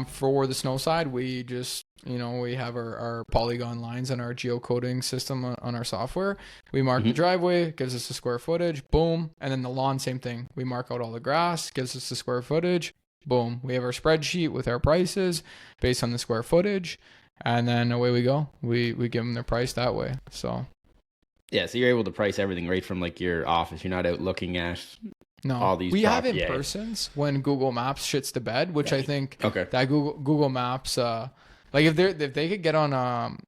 for the snow side, we just, we have our polygon lines on our geocoding system on our software. We mark the driveway, gives us the square footage, boom. And then the lawn, same thing. We mark out all the grass, gives us the square footage, boom. We have our spreadsheet with our prices based on the square footage. And then away we go. We give them their price that way. So. Yeah, so you're able to price everything right from like your office. You're not out looking at... No, all these we have in-persons when Google Maps shits the bed, which I think that Google Maps, like if they could get on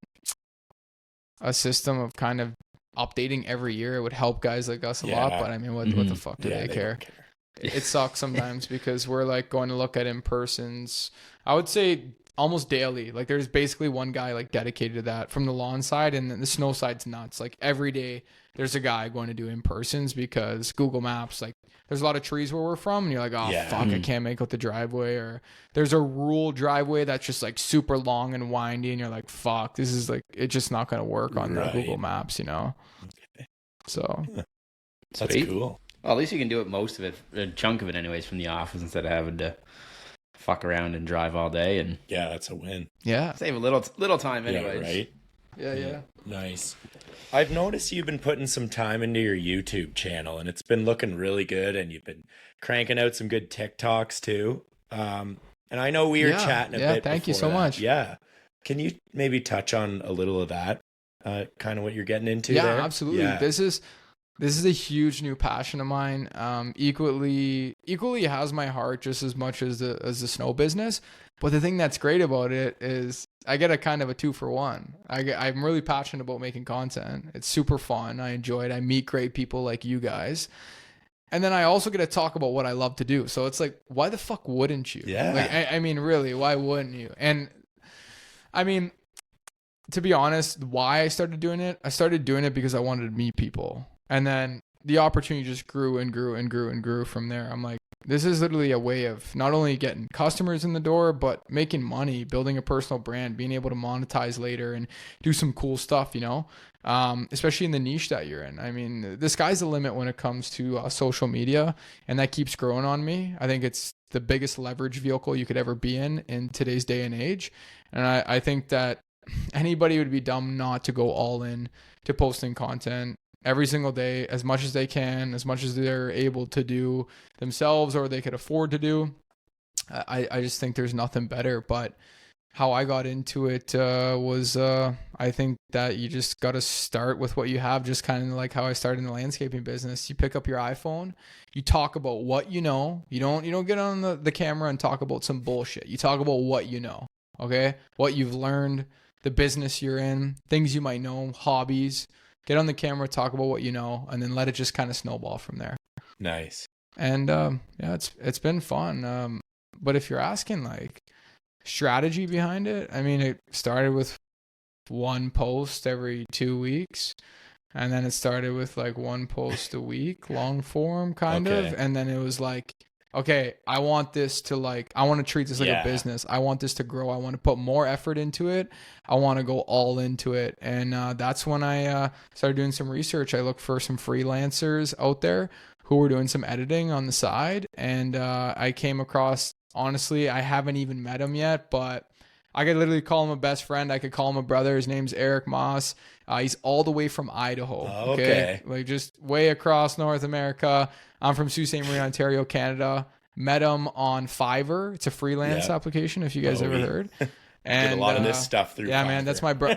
a system of kind of updating every year, it would help guys like us a lot. But I mean, what the fuck do they care? It sucks sometimes because we're like going to look at in-persons. I would say almost daily. Like there's basically one guy like dedicated to that from the lawn side, and then the snow side's nuts. Like every day there's a guy going to do in-persons because Google Maps, like there's a lot of trees where we're from and you're like, fuck, I can't make out the driveway, or there's a rural driveway that's just like super long and windy and you're like, fuck, this is like, it's just not going to work on the Google Maps, Okay. So that's cool. Well, at least you can do it, most of it, a chunk of it anyways, from the office instead of having to fuck around and drive all day. And yeah, that's a win. Yeah. Save a little time anyways. Yeah, right? Yeah. Nice. I've noticed you've been putting some time into your YouTube channel and it's been looking really good, and you've been cranking out some good TikToks too. And I know we were chatting a bit. Yeah, thank you so much. Yeah. Can you maybe touch on a little of that? Kind of what you're getting into there? Yeah, absolutely. Yeah. This is a huge new passion of mine. Equally has my heart just as much as the snow business. But the thing that's great about it is I get a kind of a 2-for-1. I'm really passionate about making content. It's super fun. I enjoy it. I meet great people like you guys. And then I also get to talk about what I love to do. So it's like, why the fuck wouldn't you? Yeah. Like, I mean, really, why wouldn't you? And I mean, to be honest, why I started doing it because I wanted to meet people. And then the opportunity just grew and grew and grew and grew from there. I'm like, this is literally a way of not only getting customers in the door, but making money, building a personal brand, being able to monetize later and do some cool stuff, especially in the niche that you're in. I mean, the sky's the limit when it comes to social media, and that keeps growing on me. I think it's the biggest leverage vehicle you could ever be in today's day and age. And I think that anybody would be dumb not to go all in to posting content every single day, as much as they can, as much as they're able to do themselves or they could afford to do. I just think there's nothing better. But how I got into it was I think that you just got to start with what you have, just kind of like how I started in the landscaping business. You pick up your iPhone, you talk about what you know. You don't get on the camera and talk about some bullshit. You talk about what you know, okay? What you've learned, the business you're in, things you might know, hobbies. Get on the camera, talk about what you know, and then let it just kind of snowball from there. Nice. And it's been fun. But if you're asking like strategy behind it, I mean, it started with one post every 2 weeks, and then it started with like one post a week, long form kind of, and then it was like okay, I want this to I want to treat this like a business. I want this to grow. I want to put more effort into it. I want to go all into it. And that's when I started doing some research. I looked for some freelancers out there who were doing some editing on the side. And I came across, honestly, I haven't even met him yet, but I could literally call him a best friend. I could call him a brother. His name's Eric Moss. He's all the way from Idaho. Okay. Like just way across North America. I'm from Sault Saint Marie, Ontario, Canada. Met him on Fiverr. It's a freelance application, if you guys ever heard. And did a lot of this stuff through Fiverr. Man, that's my bro.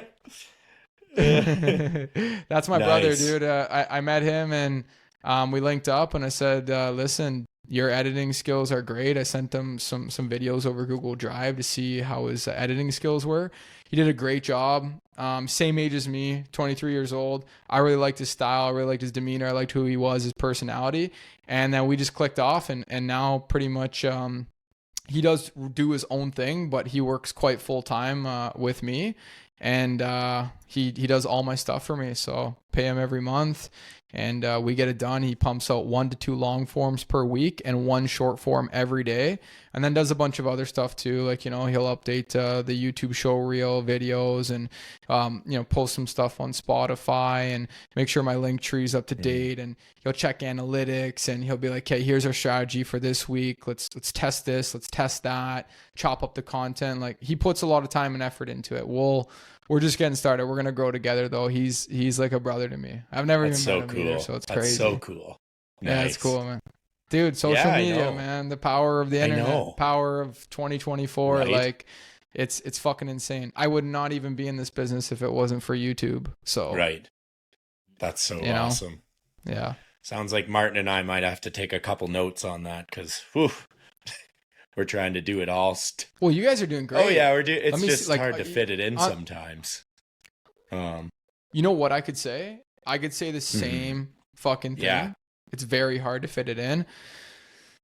That's my brother, dude. I met him and we linked up, and I said, listen, your editing skills are great. I sent them some videos over Google Drive to see how his editing skills were. He did a great job. Same age as me, 23 years old. I really liked his style. I really liked his demeanor. I liked who he was, his personality. And then we just clicked off, and now pretty much he does do his own thing, but he works quite full time with me. And he does all my stuff for me. So pay him every month. And we get it done. He pumps out 1 to 2 long forms per week and 1 short form every day. And then does a bunch of other stuff too. Like, he'll update the YouTube show reel videos and, post some stuff on Spotify and make sure my link tree is up to date. And he'll check analytics, and he'll be like, okay, here's our strategy for this week. Let's test this. Let's test that. Chop up the content. Like, he puts a lot of time and effort into it. We're just getting started. We're gonna grow together, though. He's like a brother to me. I've never even met him either, so it's crazy. That's so cool. Yeah, Nice. it's cool, man. Dude, social media, man. The power of the internet, power of 2024. Right. Like, it's fucking insane. I would not even be in this business if it wasn't for YouTube. So right, that's so awesome. Yeah, sounds like Martin and I might have to take a couple notes on that, because we're trying to do it all. Well, you guys are doing great. Oh yeah, we're doing. It's just hard to fit it in sometimes. You know what I could say? I could say the same fucking thing. Yeah. It's very hard to fit it in,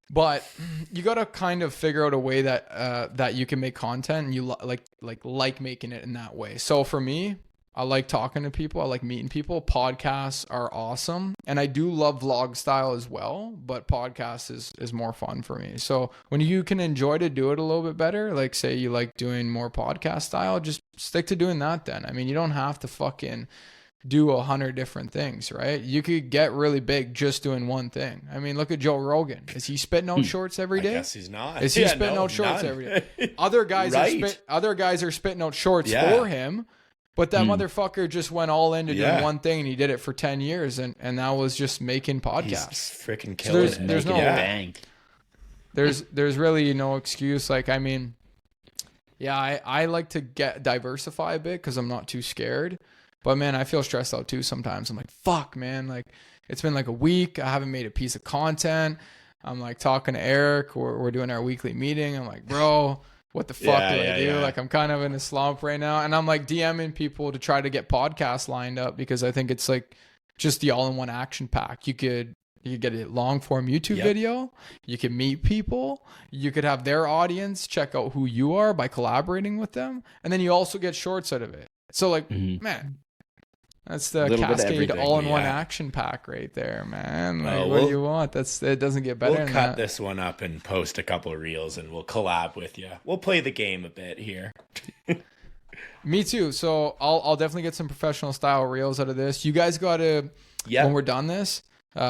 but you got to kind of figure out a way that you can make content, and you like making it in that way. So for me, I like talking to people. I like meeting people. Podcasts are awesome. And I do love vlog style as well, but podcasts is more fun for me. So when you can enjoy to do it a little bit better, like say you like doing more podcast style, just stick to doing that then. I mean, you don't have to fucking do 100 different things, right? You could get really big just doing one thing. I mean, look at Joe Rogan. Is he spitting out shorts every day? I guess he's not. Is he spitting out shorts every day? Other guys are spitting out shorts for him. But that motherfucker just went all into doing one thing, and he did it for 10 years, and that was just making podcasts. He's freaking killing it. There's no bank. There's really no excuse. Like, I mean, yeah, I like to diversify a bit because I'm not too scared. But man, I feel stressed out too sometimes. I'm like, fuck, man. Like, it's been like a week. I haven't made a piece of content. I'm like talking to Eric. We're doing our weekly meeting. I'm like, bro, what the fuck do I do? Yeah. Like, I'm kind of in a slump right now. And I'm like DMing people to try to get podcasts lined up, because I think it's like just the all-in-one action pack. You could get a long form YouTube video. You can meet people. You could have their audience check out who you are by collaborating with them. And then you also get shorts out of it. So like, man, that's the Cascade all-in-one action pack right there, man. Like, what do you want? It doesn't get better than that. We'll cut this one up and post a couple of reels, and we'll collab with you. We'll play the game a bit here. Me too. So I'll definitely get some professional style reels out of this. You guys got to, when we're done this, we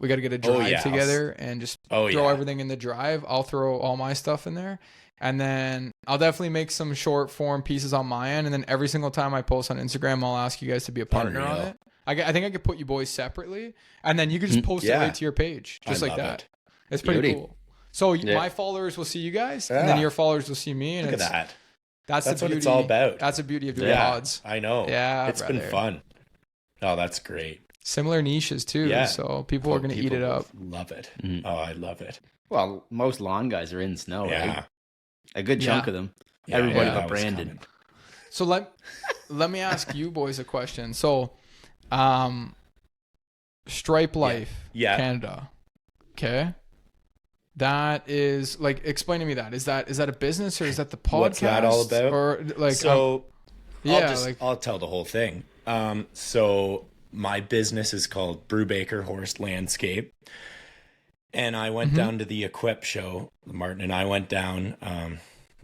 got to get a drive together and just throw everything in the drive. I'll throw all my stuff in there. And then I'll definitely make some short form pieces on my end. And then every single time I post on Instagram, I'll ask you guys to be a partner on it. I think I could put you boys separately, and then you could just post it right to your page, just like that. It's pretty cool. So my followers will see you guys, and then your followers will see me. And look at that. That's what it's all about. That's the beauty of doing pods. I know. Yeah, it's been fun. Oh, that's great. Similar niches too. Yeah. So people are going to eat it up. Love it. Oh, I love it. Well, most lawn guys are in snow, right? A good chunk of them. Everybody but Brandon. So let me ask you boys a question. So, Stripe Life, Canada. Okay. That is like, explain to me that. Is that a business, or is that the podcast? What's that all about? Or like, so I'll tell the whole thing. So my business is called Brubaker Horse Landscape. And I went down to the Equip show. Martin and I went down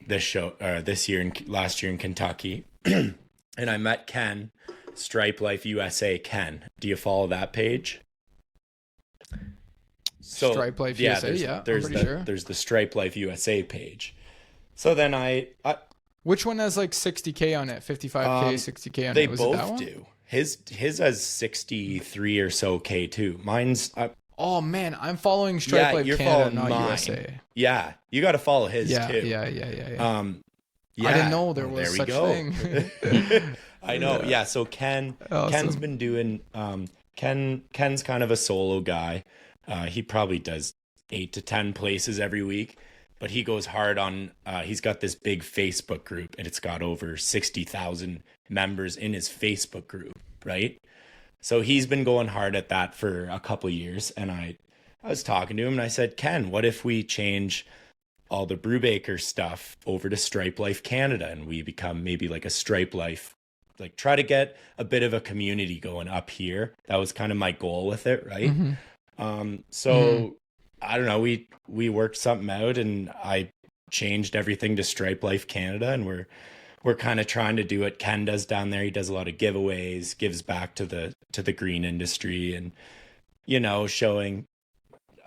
last year in Kentucky. And I met Ken, Stripe Life USA Ken. Do you follow that page? So, Stripe Life USA, there's the Stripe Life USA page. So then I which one has like 60K on it? 55K, 60K on they it? Was both it that one? do. His has 63 or so K too. Mine's oh man, I'm following Stripe Life you're Canada, following not mine. USA. Yeah, you got to follow his Yeah, too. yeah. Yeah, I didn't know there was such thing. I know. Yeah. So Ken's been doing. Ken's kind of a solo guy. He probably does 8 to 10 places every week, but he goes hard on. He's got this big Facebook group, and it's got over 60,000 members in his Facebook group. Right. So he's been going hard at that for a couple of years, and I was talking to him, and I said, Ken, what if we change all the Brubaker stuff over to Stripe Life Canada, and we become maybe like a Stripe Life, like try to get a bit of a community going up here. That was kind of my goal with it, right? I don't know, we worked something out, and I changed everything to Stripe Life Canada, and we're kind of trying to do what Ken does down there. He does a lot of giveaways, gives back to the green industry, and showing,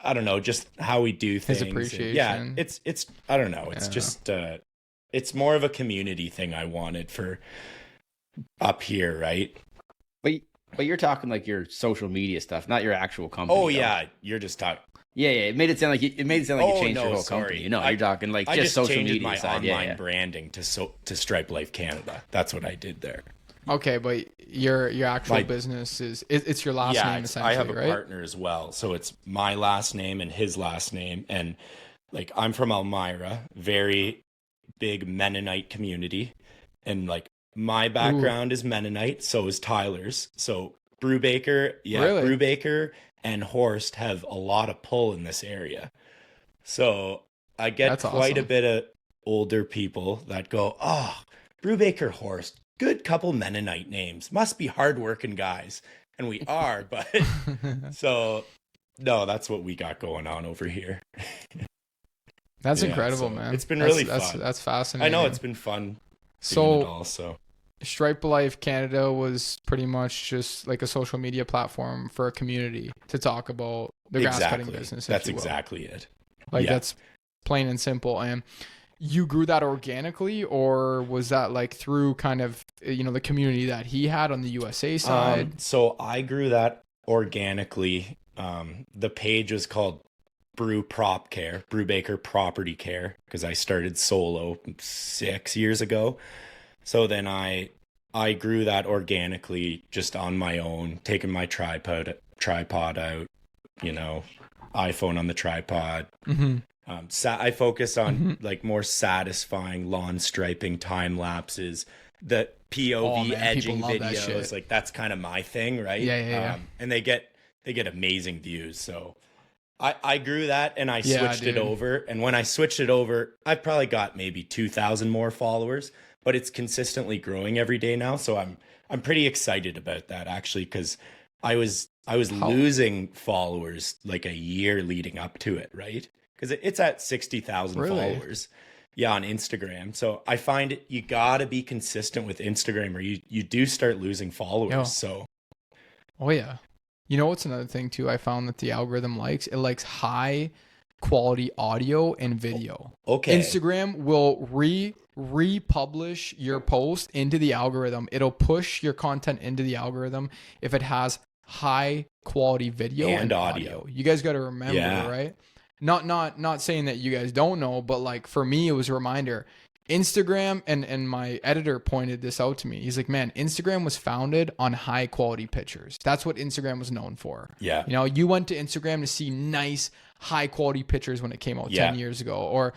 I don't know, just how we do things. His appreciation. Yeah, it's I don't know. It's just it's more of a community thing I wanted for up here, right? But you're talking like your social media stuff, not your actual company. Oh though. yeah, you're just talking. Yeah. It made it sound like you changed your whole company. You're talking like just social media my side. online branding to Stripe Life Canada. That's what I did there. Okay, but your actual business it's your last name essentially, I have a right? partner as well, so it's my last name and his last name, and like I'm from Elmira, very big Mennonite community, and like my background is Mennonite, so is Tyler's. So Brubaker, Really? Brubaker and Horst have a lot of pull in this area. So I get That's quite a awesome. bit of older people that go, "Oh, Brubaker Horst, good couple Mennonite names. Must be hardworking guys." And we are, but so no, that's what we got going on over here. That's Yeah, incredible, so man. it's been really that's, fun. That's fascinating. I know it's been fun. So also. Stripe Life Canada was pretty much just like a social media platform for a community to talk about the grass cutting business. That's exactly it. Like that's plain and simple. And you grew that organically, or was that like through kind of the community that he had on the USA side? So I grew that organically. The page was called Brew Prop Care, Brubaker Property Care, because I started solo 6 years ago. So then I grew that organically just on my own, taking my tripod out, iPhone on the tripod. I focus on like more satisfying lawn striping time lapses, the POV edging videos. Like that's kind of my thing, right? Yeah. And they get amazing views. So I grew that and I switched it over. And when I switched it over, I've probably got maybe 2,000 more followers, but it's consistently growing every day now. So I'm pretty excited about that actually, because I was losing followers like a year leading up to it, right? Because it's at 60,000 followers. Yeah, on Instagram. So I find you got to be consistent with Instagram or you do start losing followers. Yeah. So. Oh, yeah. You know what's another thing, too, I found that the algorithm likes? It likes high quality audio and video. Okay. Instagram will republish your post into the algorithm. It'll push your content into the algorithm if it has high quality video and audio. You guys got to remember, right? Not saying that you guys don't know, but like for me, it was a reminder. Instagram, and my editor pointed this out to me. He's like, man, Instagram was founded on high quality pictures. That's what Instagram was known for. Yeah. You went to Instagram to see nice, high quality pictures when it came out 10 years ago, or,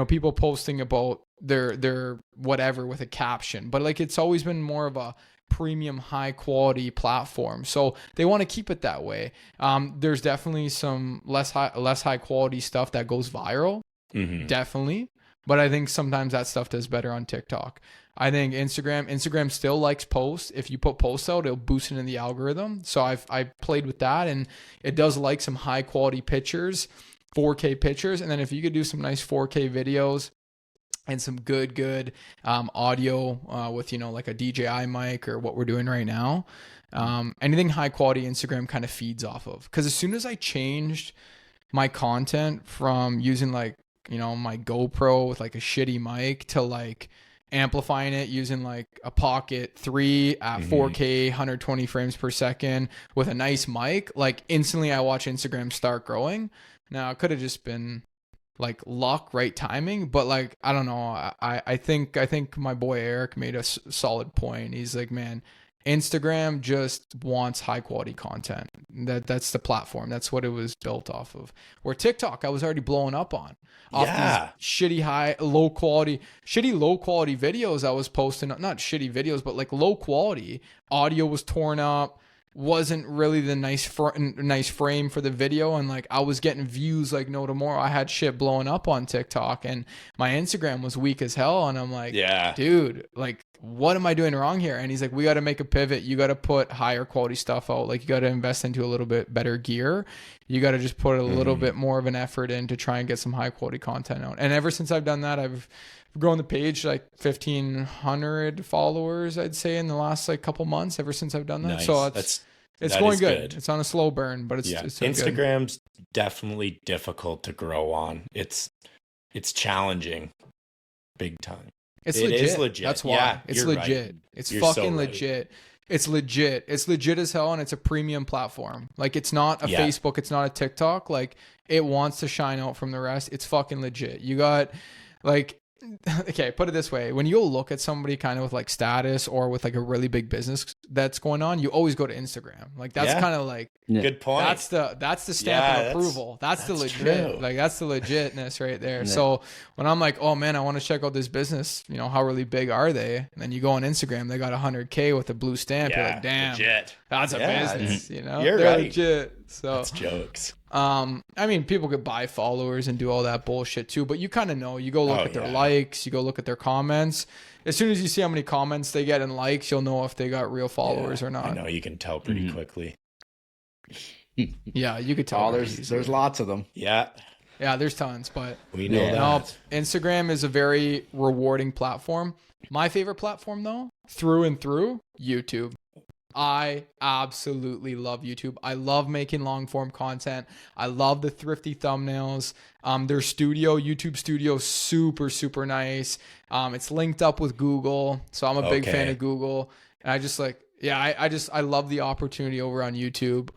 people posting about their whatever with a caption, but like, it's always been more of a premium high quality platform. So they want to keep it that way. There's definitely some less high quality stuff that goes viral. Definitely. But I think sometimes that stuff does better on TikTok. I think Instagram still likes posts. If you put posts out, it'll boost it in the algorithm. So I played with that, and it does like some high quality pictures, 4K pictures. And then if you could do some nice 4K videos and some good audio with, you know, like a DJI mic or what we're doing right now, anything high quality Instagram kind of feeds off of. Because as soon as I changed my content from using like, you know, my GoPro with like a shitty mic to like amplifying it using like a Pocket 3 at 4K 120 frames per second with a nice mic, like instantly I watch Instagram start growing. Now it could have just been like luck, right timing, but like I don't know, I think my boy Eric made a solid point. He's like, man, Instagram just wants high quality content. That's the platform. That's what it was built off of. Where TikTok, I was already blowing up on. Off these shitty low quality videos I was posting. Not shitty videos, but like low quality. Audio was torn up. Wasn't really the nice frame for the video, and like I was getting views like no tomorrow. I had shit blowing up on TikTok, and my Instagram was weak as hell, and I'm like, dude, like what am I doing wrong here? And he's like, we got to make a pivot. You got to put higher quality stuff out. Like you got to invest into a little bit better gear. You got to just put a little bit more of an effort in to try and get some high quality content out. And ever since I've done that, I've grown the page like 1,500 followers, I'd say, in the last like couple months. Ever since I've done that, so it's going good. It's on a slow burn, but it's Instagram's definitely difficult to grow on. It's challenging, big time. It is legit. That's why it's legit. Right. It's fucking legit. It's legit. It's legit as hell, and it's a premium platform. Like it's not a Facebook. It's not a TikTok. Like it wants to shine out from the rest. It's fucking legit. You got like. Okay, put it this way. When you look at somebody kind of with like status or with like a really big business that's going on, you always go to Instagram. Like that's kind of like good point. That's the stamp of approval. That's the legit. True. Like that's the legitness right there. Yeah. So when I'm like, oh man, I want to check out this business, you know, how really big are they? And then you go on Instagram, they got 100K with a blue stamp. You're like, damn, legit. That's a business. You know, they're right. Legit. So that's jokes. I mean, people could buy followers and do all that bullshit too, but you kind of know. You go look at their likes, you go look at their comments. As soon as you see how many comments they get and likes, you'll know if they got real followers or not. I know, you can tell pretty quickly. Yeah, you could tell. There's lots of them. Yeah, there's tons, but we know that. Instagram is a very rewarding platform. My favorite platform, though, through and through, YouTube. I absolutely love YouTube. I love making long form content. I love the thrifty thumbnails. Their YouTube studio, super, super nice. It's linked up with Google. So I'm a big fan of Google. And I just like, I love the opportunity over on YouTube.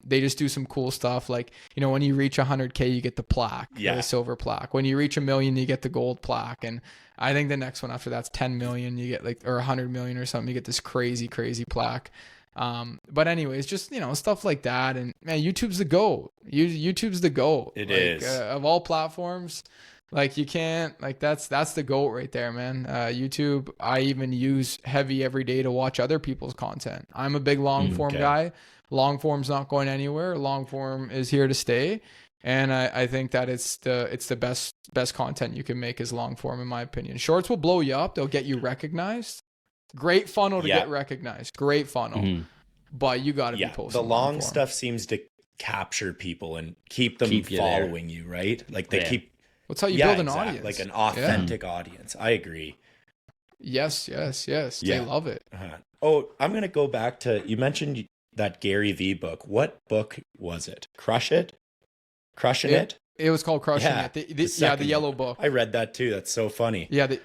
They just do some cool stuff. Like, you know, when you reach 100K, you get the plaque, the silver plaque. When you reach 1 million, you get the gold plaque. And I think the next one after that's 10 million, you get like, or 100 million or something, you get this crazy, crazy plaque. But anyways, just, you know, stuff like that. And man, YouTube's the GOAT. YouTube's the GOAT. It is. Of all platforms, like you can't, like that's the GOAT right there, man. YouTube, I even use heavy every day to watch other people's content. I'm a big long form guy. Long form's not going anywhere. Long form is here to stay. And I think that it's the best content you can make is long form, in my opinion. Shorts will blow you up. They'll get you recognized. Great funnel to get recognized. Great funnel. But you got to be posting. The long stuff seems to capture people and keep them following you, right? Like they keep. That's how you build an audience. Like an authentic audience. I agree. Yes. They love it. Oh, I'm going to go back to, you mentioned that Gary V book. What book was it? Crushing It? It was called Crushing It. The yellow book. I read that too. That's so funny. The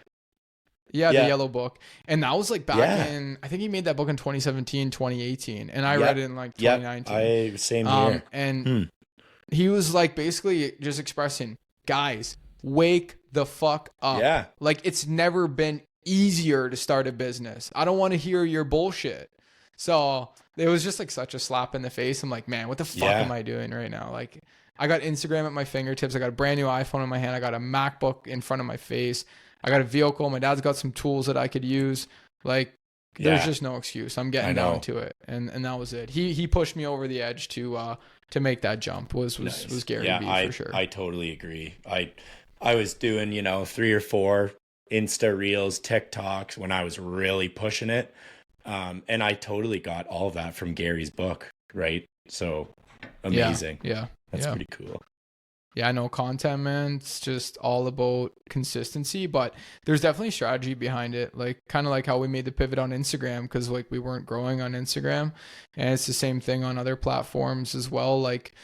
yellow book. And that was like back in, I think he made that book in 2017, 2018. And I read it in like 2019. Same here. And he was like basically just expressing, guys, wake the fuck up. Yeah. Like it's never been easier to start a business. I don't want to hear your bullshit. So it was just like such a slap in the face. I'm like, man, what the fuck am I doing right now? Like I got Instagram at my fingertips. I got a brand new iPhone in my hand. I got a MacBook in front of my face. I got a vehicle. My dad's got some tools that I could use. Like there's just no excuse. I'm getting down to it. And that was it. He pushed me over the edge to make that jump was Gary Vee for sure. I totally agree. I was doing, 3 or 4 Insta Reels, TikToks when I was really pushing it. And I totally got all of that from Gary's book, right? So amazing. Yeah. That's pretty cool. Yeah, I know content, man. It's just all about consistency, but there's definitely strategy behind it. Like kind of like how we made the pivot on Instagram because like we weren't growing on Instagram, and it's the same thing on other platforms as well. Like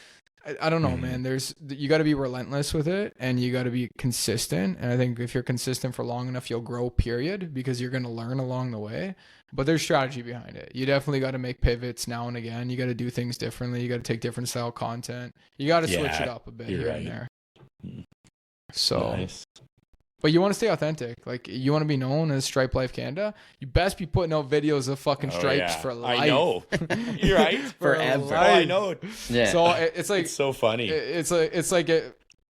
I don't know, man. You got to be relentless with it, and you got to be consistent. And I think if you're consistent for long enough, you'll grow. Period, because you're going to learn along the way. But there's strategy behind it. You definitely got to make pivots now and again. You got to do things differently. You got to take different style content. You got to switch it up a bit here and there. So, nice. But you want to stay authentic. Like you want to be known as Stripe Life Canada. You best be putting out videos of fucking stripes for life. I know. You're right. Forever. Oh, I know. Yeah. So it's like it's so funny. It's like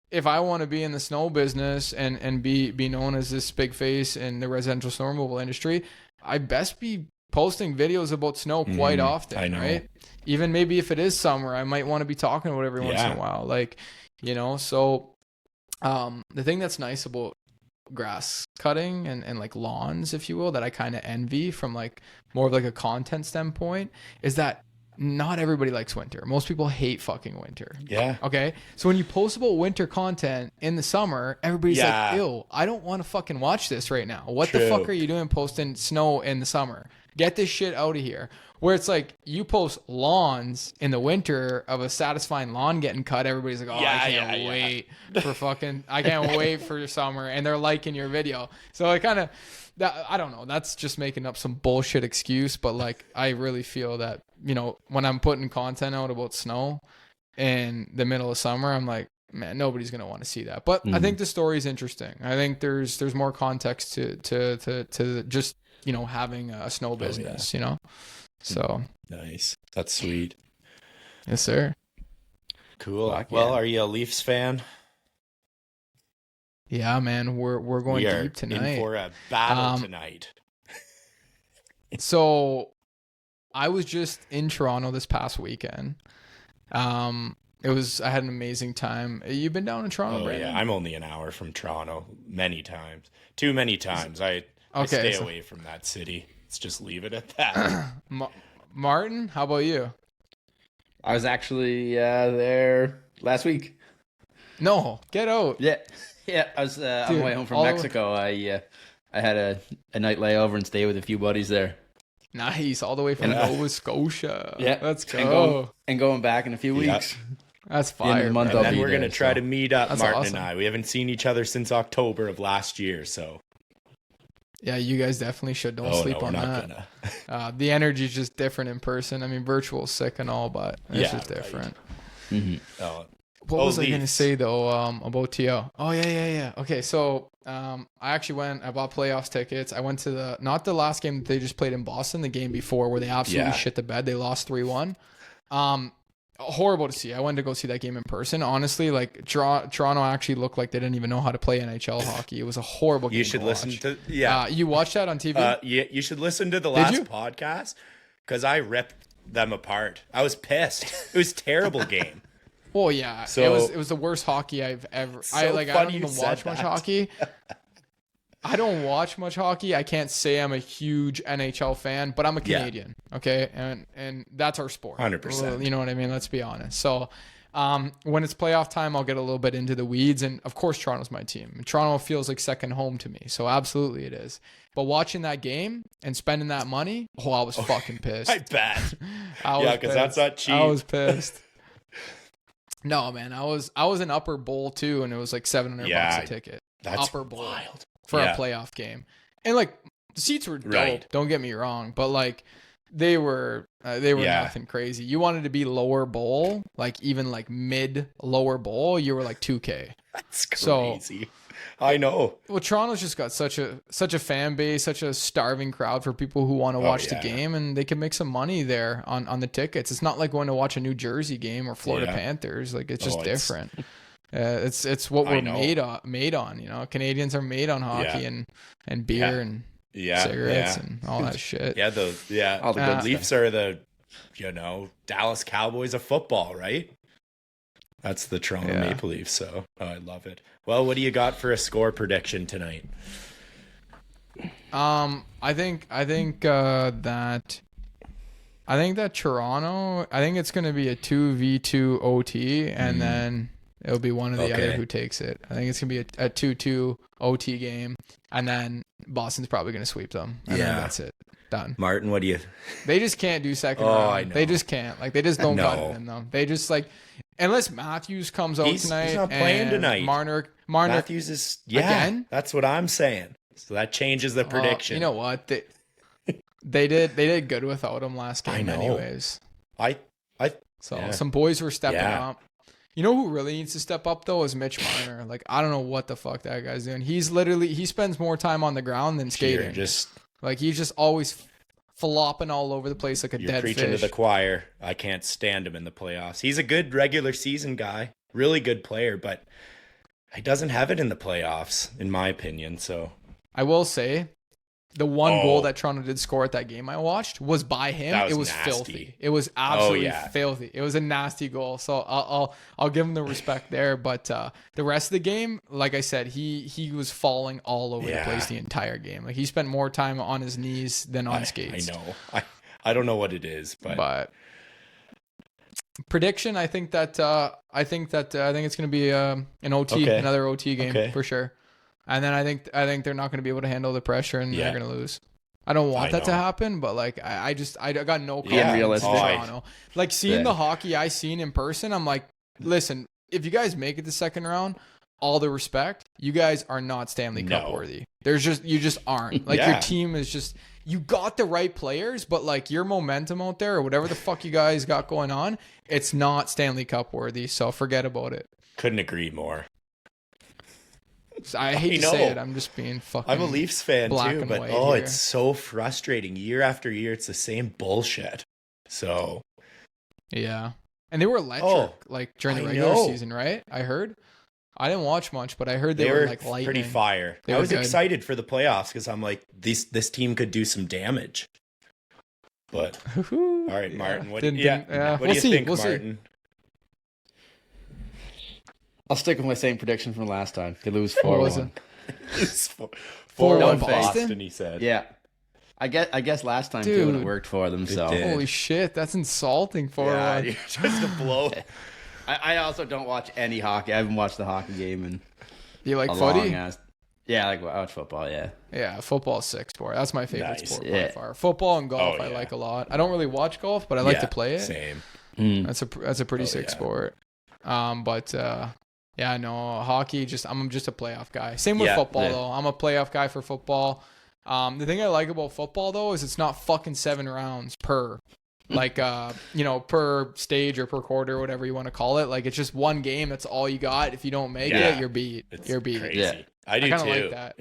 if I want to be in the snow business and be known as this big face in the residential snow removal industry, I best be posting videos about snow quite often. I know. Right? Even maybe if it is summer, I might want to be talking about it every once in a while. Like, so the thing that's nice about grass cutting and like lawns, if you will, that I kind of envy from like more of like a content standpoint is that not everybody likes winter. Most people hate fucking winter. Yeah. Okay. So when you post about winter content in the summer, everybody's like, ew, I don't want to fucking watch this right now. What the fuck are you doing posting snow in the summer? Get this shit out of here. Where it's like you post lawns in the winter of a satisfying lawn getting cut. Everybody's like, I can't wait for fucking, I can't wait for your summer. And they're liking your video. So I kind of, I don't know. That's just making up some bullshit excuse. But like, I really feel that, when I'm putting content out about snow in the middle of summer, I'm like, man, nobody's going to want to see that. But I think the story is interesting. I think there's more context to just, having a snow business, So nice. That's sweet. Yes, sir. Cool. Well, are you a Leafs fan? Yeah, man. We're going deep tonight. In for a battle tonight. So I was just in Toronto this past weekend. I had an amazing time. You've been down in Toronto, Brandon? Yeah. I'm only an hour from Toronto many times. Too many times. I stay away from that city. Let's just leave it at that. Martin, how about you? I was actually there last week. No, get out. Yeah. I was on my way home from Mexico. I had a night layover and stayed with a few buddies there. Nice, all the way from Nova Scotia. Yeah, let's go. And going back in a few weeks. That's fire. And then we're gonna try to meet up, That's Martin awesome. and I. We haven't seen each other since October of last year, so. Yeah, you guys definitely should. Don't sleep on that. The energy is just different in person. I mean, virtual is sick and all, but it's just different. Right. Mm-hmm. What was I going to say, though, about TO? Oh, yeah. Okay, so I actually I bought playoffs tickets. I went to not the last game that they just played in Boston, the game before where they absolutely shit the bed. They lost 3-1. Horrible to see. I went to go see that game in person. Honestly, like Toronto actually looked like they didn't even know how to play NHL hockey. It was a horrible game. You should listen to you watched that on TV? Yeah, you should listen to the last podcast because I ripped them apart. I was pissed. It was a terrible game. Well, yeah. So, it was the worst hockey I've ever. I don't even watch much hockey. I don't watch much hockey. I can't say I'm a huge NHL fan, but I'm a Canadian, okay? And that's our sport. 100%. You know what I mean? Let's be honest. So when it's playoff time, I'll get a little bit into the weeds. And, of course, Toronto's my team. Toronto feels like second home to me. So absolutely it is. But watching that game and spending that money, I was fucking pissed. I bet. Because that's not cheap. I was pissed. No, man. I was in Upper Bowl, too, and it was like $700 a ticket. That's Upper Bowl. Wild. For a playoff game. And like the seats were dope, don't get me wrong, but like they were nothing crazy. You wanted to be lower bowl, like even like mid lower bowl, you were like 2K. That's crazy. So, I know. Well, Toronto's just got such a fan base, such a starving crowd for people who want to watch the game, and they can make some money there on the tickets. It's not like going to watch a New Jersey game or Florida Panthers. Like it's just different. It's what we're made on, you know. Canadians are made on hockey and beer and cigarettes and all that shit. All the good Leafs are the Dallas Cowboys of football, right? That's the Toronto Maple Leafs. So I love it. Well, what do you got for a score prediction tonight? I think that Toronto, I think it's going to be a 2v2 OT, and then it'll be one or the other who takes it. I think it's going to be a 2-2 OT game, and then Boston's probably going to sweep them. And then that's it. Done. Martin, what do you... They just can't do second round. I know. They just can't. Like, they just don't got it in them. They just, like... Unless Matthews comes out tonight. He's not playing tonight. Marner Matthews is... Yeah, again? That's what I'm saying. So that changes the prediction. You know what? They did good without him last game anyways. Some boys were stepping up. You know who really needs to step up though is Mitch Marner. Like, I don't know what the fuck that guy's doing. He spends more time on the ground than skating. Like, he's just always flopping all over the place like a dead fish. You're preaching to the choir. I can't stand him in the playoffs. He's a good regular season guy, really good player, but he doesn't have it in the playoffs, in my opinion. So I will say, the one goal that Toronto did score at that game I watched was by him. It was nasty. Filthy. It was absolutely filthy. It was a nasty goal. So I'll give him the respect there. But the rest of the game, like I said, he was falling all over the place the entire game. Like, he spent more time on his knees than on skates. I know. I don't know what it is, but prediction. I think it's going to be an OT, another OT game for sure. And then I think they're not going to be able to handle the pressure, and they're going to lose. I don't want that to happen, but like I got no confidence in Toronto. Like, seeing the hockey I seen in person, I'm like, listen, if you guys make it the second round, all the respect, you guys are not Stanley Cup worthy. You just aren't. Like, your team is just, you got the right players, but like, your momentum out there or whatever the fuck you guys got going on, it's not Stanley Cup worthy. So forget about it. Couldn't agree more. I hate to say it. I'm just being fucking. I'm a Leafs fan too, but here. It's so frustrating. Year after year, it's the same bullshit. So, yeah, and they were electric like during the regular season, right? I heard. I didn't watch much, but I heard they were like lightning. Pretty fire. I was excited for the playoffs because I'm like, this team could do some damage. But all right, Martin. What do you think, Martin? I'll stick with my same prediction from last time. They lose 4-1. 4-1 Boston, he said. Yeah. I guess last time too, it worked for them. So holy shit, that's insulting. 4-1. Yeah, you're just a blow. I also don't watch any hockey. I haven't watched the hockey game in. Do you like footy? Yeah, I watch football. Yeah. Yeah, football's sick sport. That's my favorite sport by far. Football and golf, I like a lot. I don't really watch golf, but I like to play it. Same. That's a pretty sick sport. Yeah, no, hockey, I'm just a playoff guy. Same with football, though. I'm a playoff guy for football. The thing I like about football, though, is it's not fucking 7 rounds per, like, per stage or per quarter, or whatever you want to call it. Like, it's just one game. That's all you got. If you don't make it, you're beat. You're beat. Crazy. Yeah. I do, too. Like that.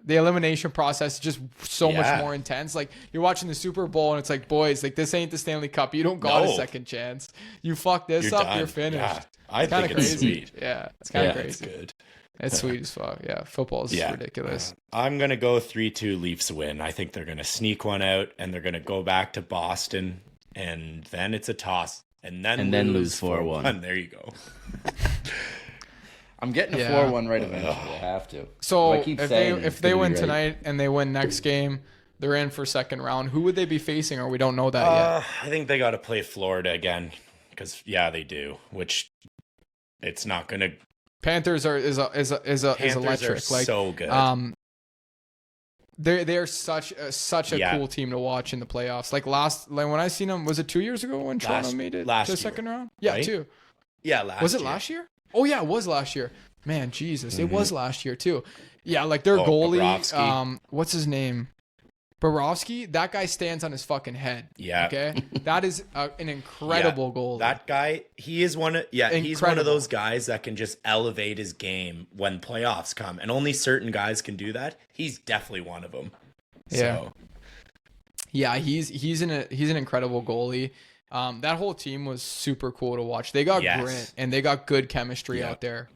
The elimination process is just so much more intense. Like, you're watching the Super Bowl and it's like, boys, like, this ain't the Stanley Cup. You don't got a second chance. You fuck this up, you're finished. Yeah. I think it's sweet. Yeah, it's kind of crazy. It's good. It's sweet as fuck. Yeah, football's ridiculous. I'm going to go 3-2 Leafs win. I think they're going to sneak one out and they're going to go back to Boston, and then it's a toss. And then lose 4-1. There you go. I'm getting a 4-1 right eventually. I have to. So if they win tonight and they win next game, they're in for second round. Who would they be facing, or we don't know that yet? I think they got to play Florida again because they do. Which it's not going to. Panthers is electric. Like, so good. They're such a cool team to watch in the playoffs. Like when I seen them, was it 2 years ago when Toronto made it to the second round? Yeah, right? 2. Yeah, was it last year? Oh yeah, it was last year. Man, Jesus, it was last year too. Yeah, like their goalie, Bobrovsky. What's his name? Bobrovsky. That guy stands on his fucking head. Yeah. Okay, that is an incredible goalie. That guy, he is one of he's one of those guys that can just elevate his game when playoffs come, and only certain guys can do that. He's definitely one of them. Yeah. Yeah, he's an incredible goalie. That whole team was super cool to watch. They got grit and they got good chemistry out there.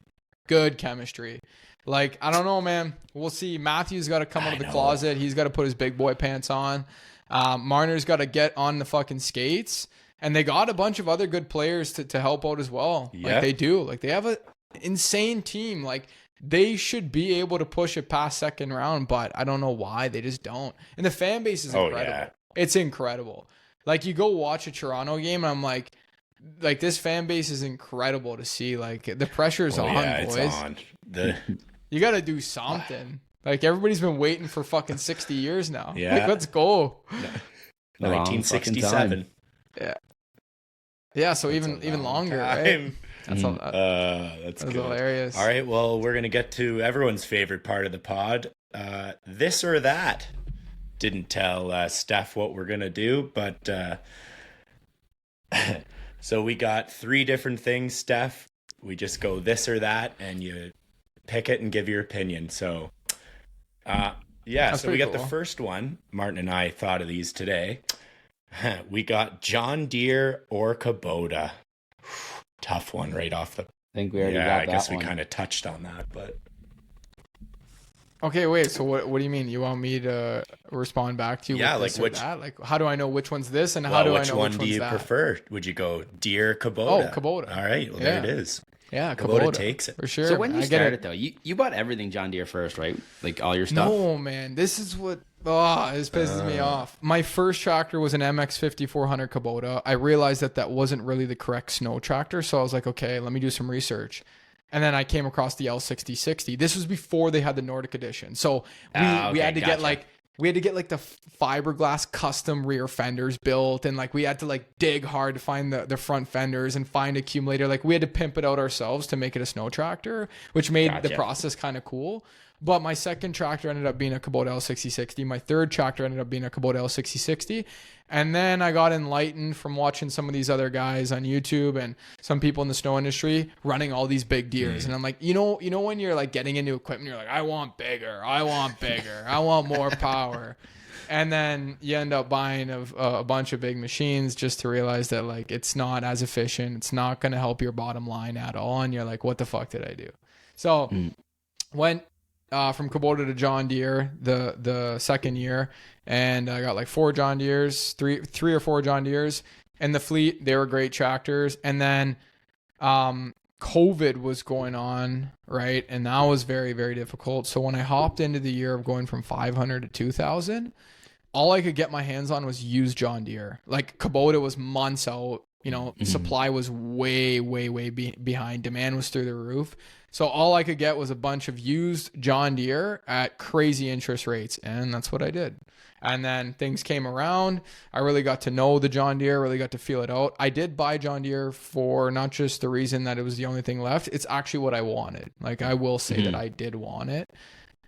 Good chemistry. Like, I don't know, man. We'll see. Matthews got to come out of the closet. He's got to put his big boy pants on. Marner's got to get on the fucking skates. And they got a bunch of other good players to help out as well. Yeah. Like they do. Like they have an insane team. Like they should be able to push it past second round, but I don't know why they just don't. And the fan base is incredible. Yeah. It's incredible. Like you go watch a Toronto game and I'm like this fan base is incredible to see. Like the pressure's on, boys. It's on. You got to do something. Like everybody's been waiting for fucking 60 years now. Yeah. Like let's go. 1967. Yeah. Yeah, so even longer, right? That's That's good. hilarious. All right, well, we're going to get to everyone's favorite part of the pod. This or that. Didn't tell Steph what we're going to do, but so we got 3 different things, Steph. We just go this or that, and you pick it and give your opinion. So, so we got the first one. Martin and I thought of these today. We got John Deere or Kubota. Tough one right off the... I think we already got that I guess one. we kind of touched on that, but... Okay, wait. So what do you mean? You want me to respond back to you? Yeah, with this like or which? that? Like how do I know which one's this and how do I know which one do one's you that? prefer? Would you go Deere, Kubota? Oh, Kubota. All right, well there it is. Yeah, Kubota takes it for sure. So when you I get started though, you bought everything John Deere first, right? Like all your stuff. No, man. This is what this pisses me off. My first tractor was an MX 5400 Kubota. I realized that wasn't really the correct snow tractor, so I was like, okay, let me do some research. And then I came across the L6060. This was before they had the Nordic edition. So we had to get like the fiberglass custom rear fenders built, and like we had to like dig hard to find the front fenders and find accumulator. Like we had to pimp it out ourselves to make it a snow tractor, which made the process kind of cool. But my second tractor ended up being a Kubota L6060. My third tractor ended up being a Kubota L6060. And then I got enlightened from watching some of these other guys on YouTube and some people in the snow industry running all these big Deeres. And I'm like, you know when you're like getting into equipment, you're like, I want bigger, I want more power. And then you end up buying a bunch of big machines just to realize that like it's not as efficient. It's not going to help your bottom line at all. And you're like, what the fuck did I do? So went from Kubota to John Deere the second year, and I got like 4 John Deeres, three or 4 John Deeres in the fleet. They were great tractors. And then COVID was going on, right? And that was very, very difficult. So when I hopped into the year of going from 500 to 2,000, all I could get my hands on was used John Deere. Like Kubota was months out. Supply was way, way, way behind. Demand was through the roof. So all I could get was a bunch of used John Deere at crazy interest rates. And that's what I did. And then things came around. I really got to know the John Deere, really got to feel it out. I did buy John Deere for not just the reason that it was the only thing left. It's actually what I wanted. Like I will say that I did want it.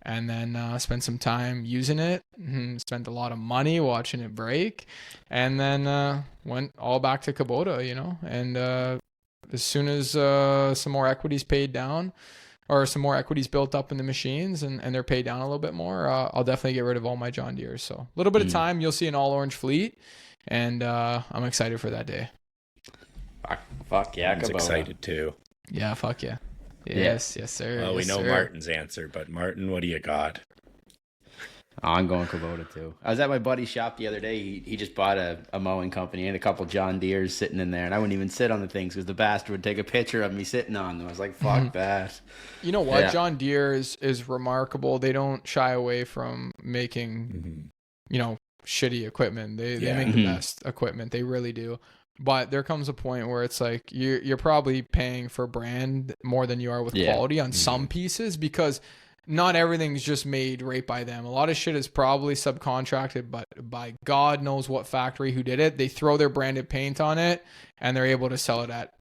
And then spent some time using it, spent a lot of money watching it break, and then went all back to Kubota, and as soon as some more equities paid down, or some more equities built up in the machines and they're paid down a little bit more, I'll definitely get rid of all my John Deeres. So a little bit of time, you'll see an all orange fleet, and I'm excited for that day. Fuck yeah, I'm Kubota. excited too. Yeah, fuck yeah. Yes, sir. Well, we yes, know sir. Martin's answer, but Martin, what do you got? Oh, I'm going Kubota too. I was at my buddy's shop the other day. He just bought a mowing company and a couple John Deeres sitting in there, and I wouldn't even sit on the things because the bastard would take a picture of me sitting on them. I was like, fuck that. You know what? Yeah. John Deere is remarkable. They don't shy away from making, shitty equipment. They make the best equipment. They really do. But there comes a point where it's like you're probably paying for brand more than you are with quality on some pieces, because not everything's just made right by them. A lot of shit is probably subcontracted, but by God knows what factory who did it. They throw their branded paint on it and they're able to sell it at,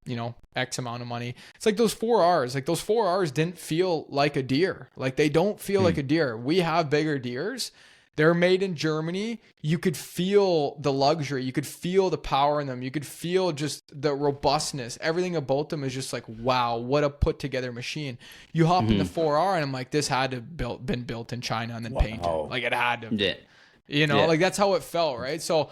X amount of money. It's like those 4Rs. Like those 4Rs didn't feel like a Deere. Like they don't feel like a Deere. We have bigger Deeres. They're made in Germany. You could feel the luxury. You could feel the power in them. You could feel just the robustness. Everything about them is just like, wow, what a put together machine. You hop in the 4R and I'm like, this had to have been built in China and then painted. Like it had to. Yeah. Like that's how it felt, right? So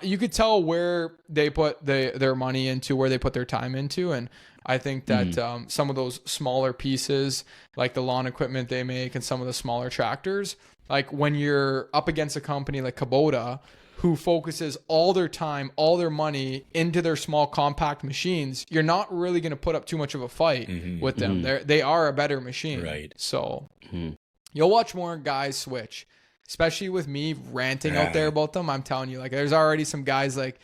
you could tell where they put their money into, where they put their time into. And I think that some of those smaller pieces, like the lawn equipment they make and some of the smaller tractors, like when you're up against a company like Kubota, who focuses all their time, all their money into their small compact machines, you're not really going to put up too much of a fight with them. They are a better machine. Right. So you'll watch more guys switch, especially with me ranting out there about them. I'm telling you, like, there's already some guys like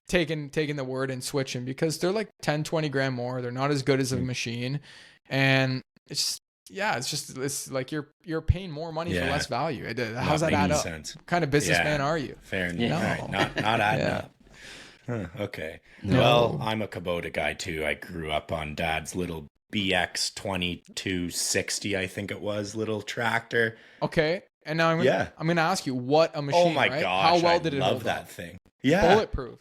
taking the word and switching because they're like 10, 20 grand more. They're not as good as a machine. And it's like you're paying more money for less value. How's that add up? Sense. What kind of businessman are you? Fair enough. No. Right. Not adding up. Huh, okay. No. Well, I'm a Kubota guy too. I grew up on Dad's little BX 2260, I think it was, little tractor. Okay. And now I'm gonna ask you what a machine. Oh my right? gosh! How well did it love hold that up? thing. Yeah, Bulletproof.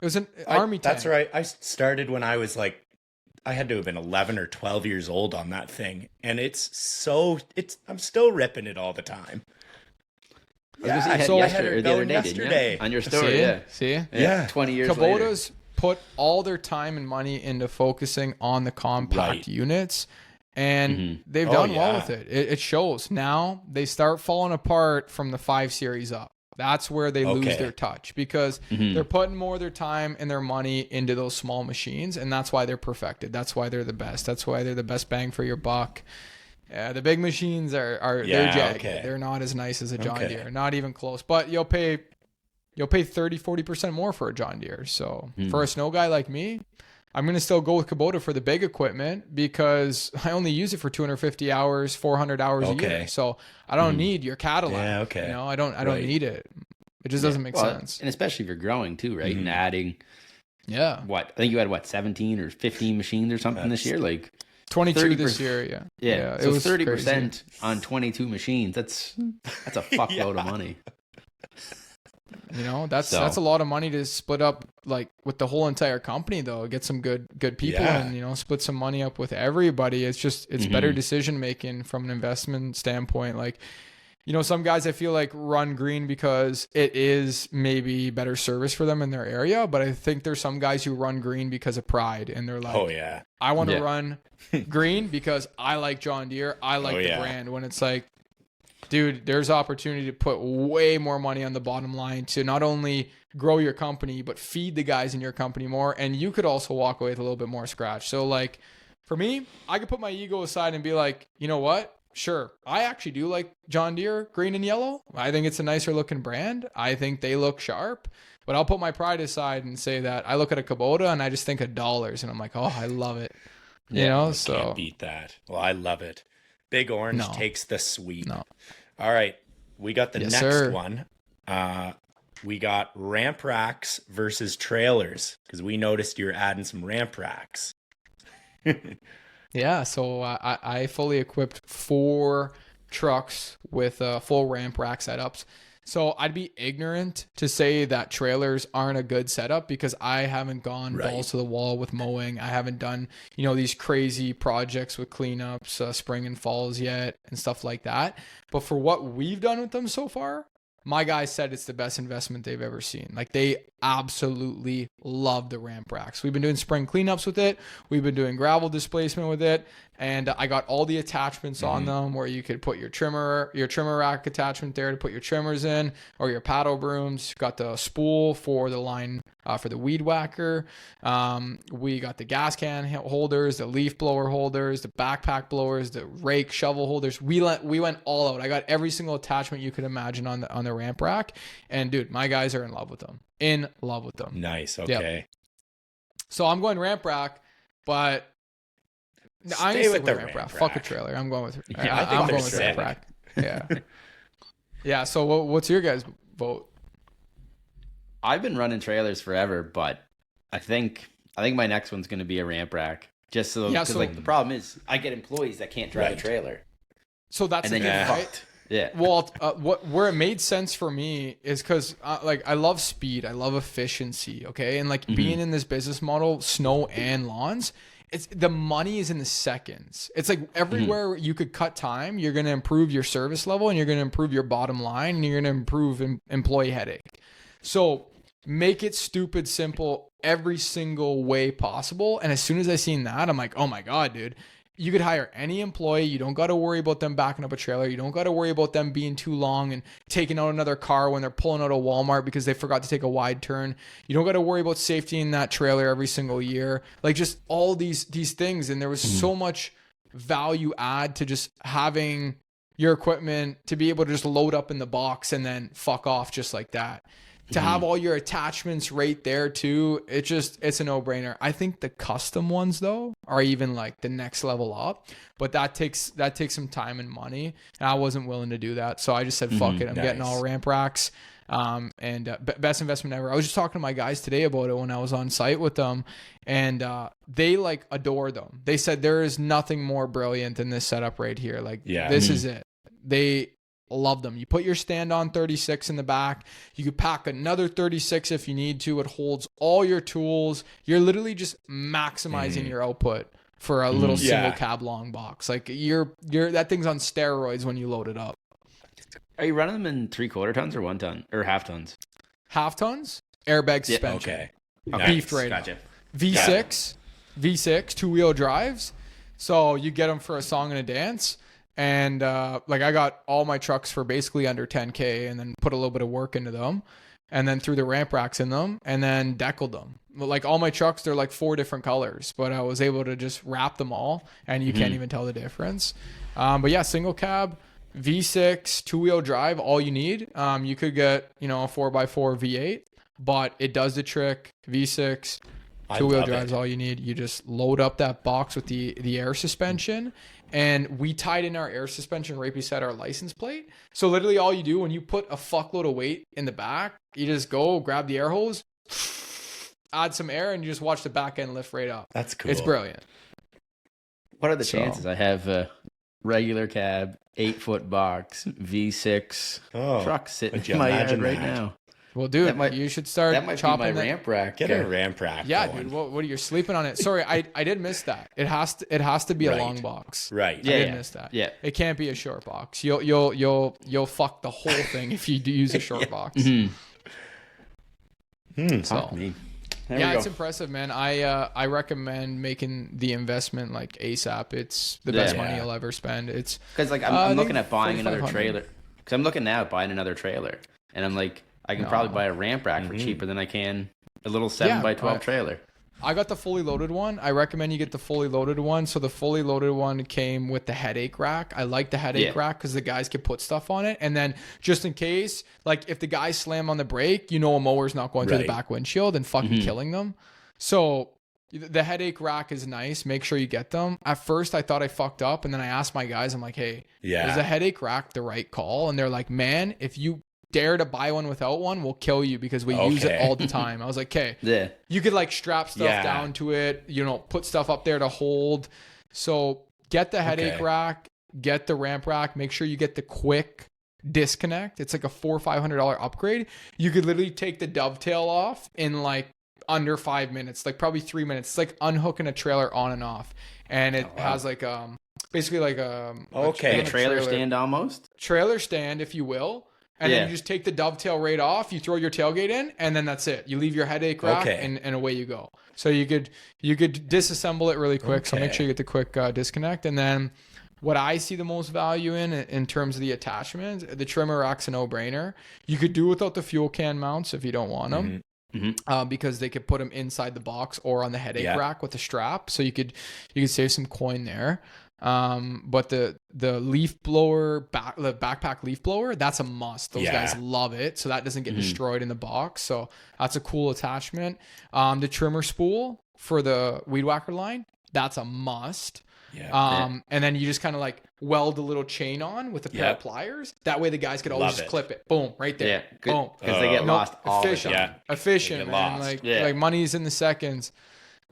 It was an army tank. That's right. I started when I was like, I had to have been 11 or 12 years old on that thing, and I'm still ripping it all the time. Yeah, so I I had it the other going day, yesterday. On your story, See? Yeah. 20 years later. Kubota's put all their time and money into focusing on the compact units, and they've done well with it. It shows. Now they start falling apart from the 5 Series up. That's where they lose their touch because they're putting more of their time and their money into those small machines, and that's why they're perfected. That's why they're the best. That's why they're the best bang for your buck. The big machines are they're jagged. They're not as nice as a John Deere. Not even close. But you'll pay 30-40% more for a John Deere. So for a snow guy like me, I'm going to still go with Kubota for the big equipment because I only use it for 250 hours, 400 hours a year. So I don't need your Cadillac. Yeah, You know, I don't need it. It just doesn't make sense. And especially if you're growing too, right? And adding, I think you had 17 or 15 machines or something this year? Like 22 this year, Yeah, it so was 30% crazy. on 22 machines. That's a fuckload of money. You know, that's a lot of money to split up, like with the whole entire company though. Get some good people and, you know, split some money up with everybody. It's better decision making from an investment standpoint. Like, you know, some guys I feel like run green because it is maybe better service for them in their area, but I think there's some guys who run green because of pride and they're like, I want to run green because I like John Deere. I like the brand. When it's like, dude, there's opportunity to put way more money on the bottom line to not only grow your company, but feed the guys in your company more. And you could also walk away with a little bit more scratch. So like for me, I could put my ego aside and be like, you know what? Sure. I actually do like John Deere green and yellow. I think it's a nicer looking brand. I think they look sharp, but I'll put my pride aside and say that I look at a Kubota and I just think of dollars and I'm like, oh, I love it. You know, so can't beat that. Well, I love it. Big Orange takes the sweep. No. All right, we got the next sir. one. We got ramp racks versus trailers because we noticed you're adding some ramp racks. Yeah, so I fully equipped 4 trucks with full ramp rack setups. So I'd be ignorant to say that trailers aren't a good setup because I haven't gone balls to the wall with mowing. I haven't done, you know, these crazy projects with cleanups, spring and falls yet and stuff like that. But for what we've done with them so far, my guys said it's the best investment they've ever seen. Like they absolutely love the ramp racks. We've been doing spring cleanups with it. We've been doing gravel displacement with it. And I got all the attachments on them where you could put your trimmer rack attachment there to put your trimmers in or your paddle brooms. Got the spool for the line for the weed whacker. We got the gas can holders, the leaf blower holders, the backpack blowers, the rake shovel holders. We went all out. I got every single attachment you could imagine on the ramp rack. And dude, my guys are in love with them. Nice. Okay. Yep. So I'm going ramp rack, but I'm Stay gonna with stick the ramp rack. ramp Fuck a rack. trailer. I'm going with I think I'm they're going with ramp sick. rack. Yeah. Yeah. So what's your guys' vote? I've been running trailers forever, but I think my next one's going to be a ramp rack. Just so because like the problem is I get employees that can't drive a trailer. So that's and the then thing, you're right? fucked. Yeah. Well, where it made sense for me is because like I love speed, I love efficiency, okay, and like being in this business model, snow and lawns, it's the money is in the seconds. It's like everywhere you could cut time, you're going to improve your service level and you're going to improve your bottom line and you're going to improve employee headache. So make it stupid simple every single way possible. And as soon as I seen that, I'm like, oh my God, dude. you could hire any employee. You don't got to worry about them backing up a trailer. You don't got to worry about them being too long and taking out another car when they're pulling out of Walmart because they forgot to take a wide turn. You don't got to worry about safety in that trailer every single year. Like just all these things. And there was so much value add to just having your equipment to be able to just load up in the box and then fuck off just like that. To have all your attachments right there too, it's a no-brainer. I think the custom ones though are even like the next level up, but that takes some time and money, and I wasn't willing to do that. So I just said, fuck it. I'm getting all ramp racks. Best investment ever. I was just talking to my guys today about it when I was on site with them, and they like adore them. They said there is nothing more brilliant than this setup right here. Like this is it. They love them. You put your stand on 36 in the back. You could pack another 36 if you need to. It holds all your tools. You're literally just maximizing your output for a little single cab long box. Like you're that thing's on steroids when you load it up. Are you running them in 3/4 tons or 1 ton or half tons? Half tons, airbag suspension. Okay. Beefed right Gotcha. up. V6, 2-wheel drives. So you get them for a song and a dance. And like I got all my trucks for basically under 10K and then put a little bit of work into them and then threw the ramp racks in them and then deckled them. Like all my trucks, they're like 4 different colors, but I was able to just wrap them all and you can't even tell the difference. But yeah, single cab, V6, 2-wheel drive, all you need. You could get, a 4x4 V8, but it does the trick. V6, 2-wheel drive's all you need. You just load up that box with the air suspension. And we tied in our air suspension right beside our license plate. So literally all you do when you put a fuckload of weight in the back, you just go grab the air hose, add some air, and you just watch the back end lift right up. That's cool. It's brilliant. What are the chances? I have a regular cab, 8-foot box, V6 truck sitting in my yard right now. Well, dude, you should start chopping be my ramp rack. Get a ramp rack. Yeah, going. dude. What are you sleeping on it? Sorry, I did miss that. It has to be a long box. Right. I did miss that. Yeah. It can't be a short box. You'll fuck the whole thing if you do use a short box. Fuck me. Yeah, it's impressive, man. I recommend making the investment like ASAP. It's the best money you'll ever spend. It's because like I'm looking at buying another trailer. Because I'm looking now at buying another trailer, and I'm like, I can probably buy a ramp rack for cheaper than I can a little 7x12 trailer. I got the fully loaded one. I recommend you get the fully loaded one. So the fully loaded one came with the headache rack. I like the headache rack because the guys can put stuff on it. And then just in case, like if the guys slam on the brake, a mower's not going through the back windshield and fucking killing them. So the headache rack is nice. Make sure you get them. At first, I thought I fucked up. And then I asked my guys, I'm like, hey, is a headache rack the right call? And they're like, man, if you dare to buy one without one, we'll kill you because we use it all the time. I was like, okay, you could like strap stuff down to it, put stuff up there to hold. So get the headache rack, get the ramp rack, make sure you get the quick disconnect. It's like a $400 or $500 upgrade. You could literally take the dovetail off in like under 5 minutes, like probably 3 minutes. It's like unhooking a trailer on and off. And it has like basically like a trailer stand almost. Trailer stand, if you will. And then you just take the dovetail right off, you throw your tailgate in, and then that's it. You leave your headache rack and away you go. So you could disassemble it really quick. So make sure you get the quick disconnect. And then what I see the most value in terms of the attachments, the trimmer rack's a no-brainer. You could do without the fuel can mounts if you don't want them. Because they could put them inside the box or on the headache rack with a strap. So you could save some coin there. But the leaf blower, the backpack leaf blower, that's a must. Those guys love it. So that doesn't get destroyed in the box. So that's a cool attachment. The trimmer spool for the weed whacker line, that's a must. And then you just kind of like weld a little chain on with a pair of pliers. That way the guys could always just clip it. Boom, right there. Boom. Because they get lost all efficient, the time. Efficient, man. Like money's in the seconds.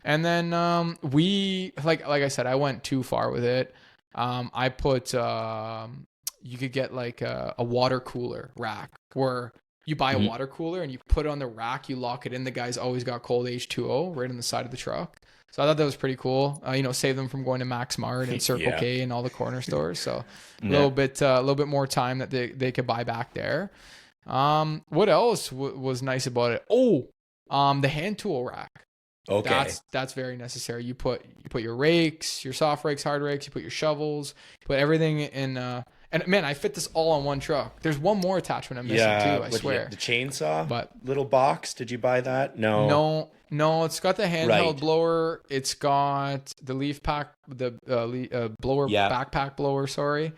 And then we like I said, I went too far with it. I put you could get like a water cooler rack where you buy a water cooler and you put it on the rack, you lock it in. The guy's always got cold H2O right on the side of the truck. So I thought that was pretty cool. Save them from going to Max Mart and Circle K and all the corner stores. So a little bit more time that they could buy back there. What else was nice about it? The hand tool rack. Okay. That's very necessary. You put your rakes, your soft rakes, hard rakes, you put your shovels, you put everything in and man, I fit this all on one truck. There's one more attachment I'm missing too, I swear. The chainsaw? But little box, did you buy that? No. No, it's got the handheld blower. It's got the leaf pack, the blower, backpack blower, sorry.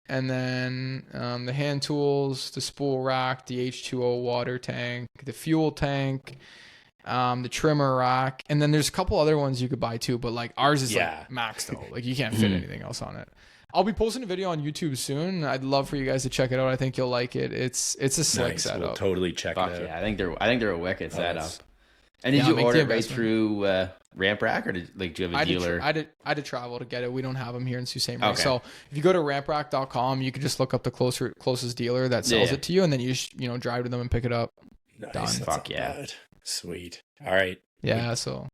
And then the hand tools, the spool rack, the H2O water tank, the fuel tank, the trimmer rack. And then there's a couple other ones you could buy too, but like ours is like maxed though. Like you can't fit anything else on it. I'll be posting a video on YouTube soon. I'd love for you guys to check it out. I think you'll like it. It's a slick setup. We'll totally check it out. Yeah, I think they're a wicked setup. And did you order it right through Ramp Rack, or do you have a dealer? I had to travel to get it. We don't have them here in Sault Saint Marie. Okay. So if you go to ramprack.com, you can just look up the closest dealer that sells it to you, and then you just, drive to them and pick it up. Nice. Done. Fuck yeah. Bad. Sweet. All right. Yeah. Love.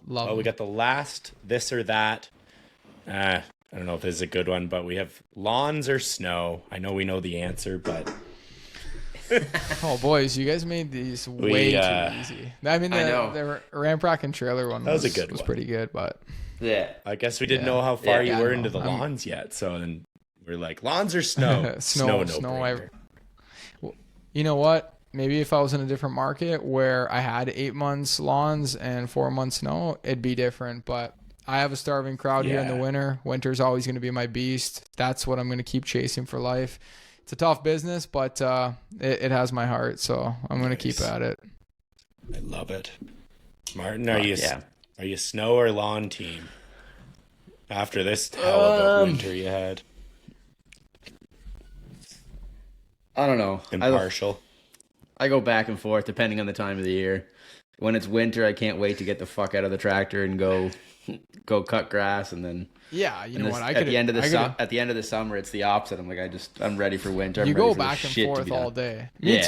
Well, we got the last this or that. I don't know if this is a good one, but we have lawns or snow. I know we know the answer, but oh boys, you guys made these way too easy. I mean, the ramp rack and trailer one was pretty good, but yeah, I guess we didn't know how far you were into the lawns yet. So then we're like, lawns or snow? Snow. Well, you know what? Maybe if I was in a different market where I had 8 months lawns and 4 months snow, it'd be different. But I have a starving crowd here in the winter. Winter's always going to be my beast. That's what I'm going to keep chasing for life. It's a tough business, but it has my heart, so I'm going to keep at it. I love it. Martin, are you snow or lawn team? After this hell of a winter you had. I don't know. Impartial. I go back and forth depending on the time of the year. When it's winter, I can't wait to get the fuck out of the tractor and go cut grass, and then at the end of the summer, it's the opposite. I'm like, I'm ready for winter. You go back and forth all day. Me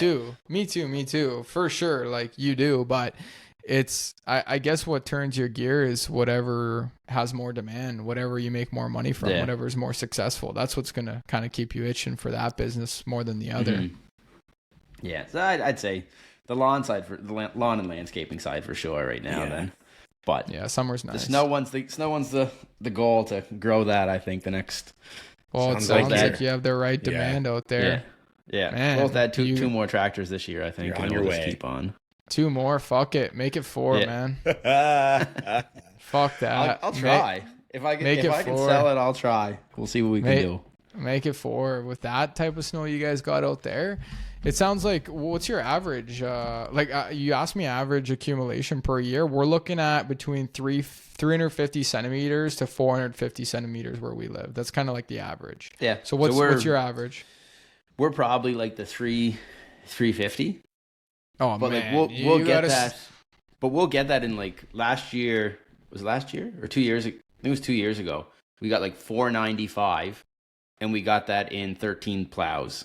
too, for sure. Like you do, but it's I guess what turns your gear is whatever has more demand, whatever you make more money from, whatever is more successful. That's what's gonna kind of keep you itching for that business more than the other. Mm-hmm. Yeah, so I'd say the lawn and landscaping side for sure right now. Then, but summer's nice. The snow one's the goal to grow that. I think the next. Well, it sounds like you have the right demand out there. Yeah. Man, we'll add two more tractors this year. I think, and we'll just keep on. 2 more. Fuck it. Make it 4, man. Fuck that. I'll try. If I can sell it, I'll try. We'll see what we can do. Make it 4 with that type of snow you guys got out there. It sounds like, what's your average? You asked me average accumulation per year. We're looking at between 350 centimeters to 450 centimeters where we live. That's kind of like the average. Yeah. So what's your average? We're probably like the 350. Oh, but man. Like we'll get that. But we'll get that in like last year. Was it last year or 2 years? I think it was 2 years ago. We got like 495, and we got that in 13 plows.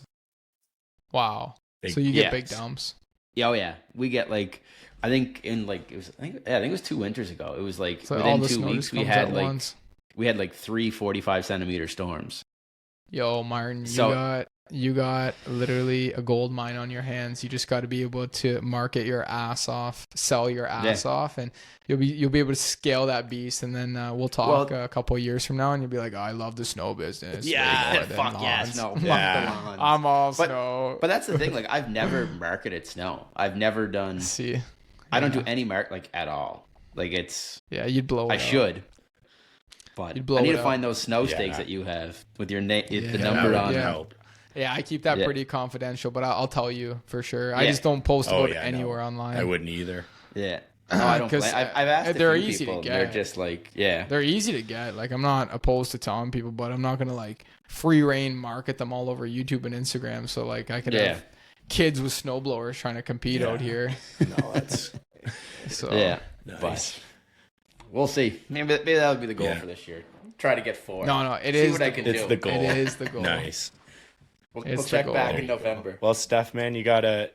Wow. So you get big dumps. Yeah, oh yeah. We get like, I think it was 2 winters ago. It was like so within 2 weeks we had like 3 45-centimeter storms. Yo, Martin, you got literally a gold mine on your hands. You just got to be able to market your ass off, sell your ass off, and you'll be able to scale that beast. And then we'll talk a couple of years from now, and you'll be like, oh, I love the snow business. Yeah, fuck yeah, snow. Yeah. I'm all snow. But that's the thing. Like, I've never marketed snow. I've never done. I don't do any at all. Like it's. Yeah, you'd blow it. I should. But I need to find those snow stakes that you have with your name, the number on. Help. Yeah, I keep that pretty confidential, but I'll tell you for sure. I just don't post about it anywhere online. I wouldn't either. Yeah. No, I don't. I've asked they're a few easy people. to get. They're just like, they're easy to get. Like, I'm not opposed to telling people, but I'm not gonna like free reign market them all over YouTube and Instagram. So like, I could have kids with snowblowers trying to compete out here. No, that's nice. But we'll see. Maybe that would be the goal for this year. Try to get 4. No, it is. It's the goal. It is the goal. Nice. We'll check back in November. Well, Steph, man, do you got a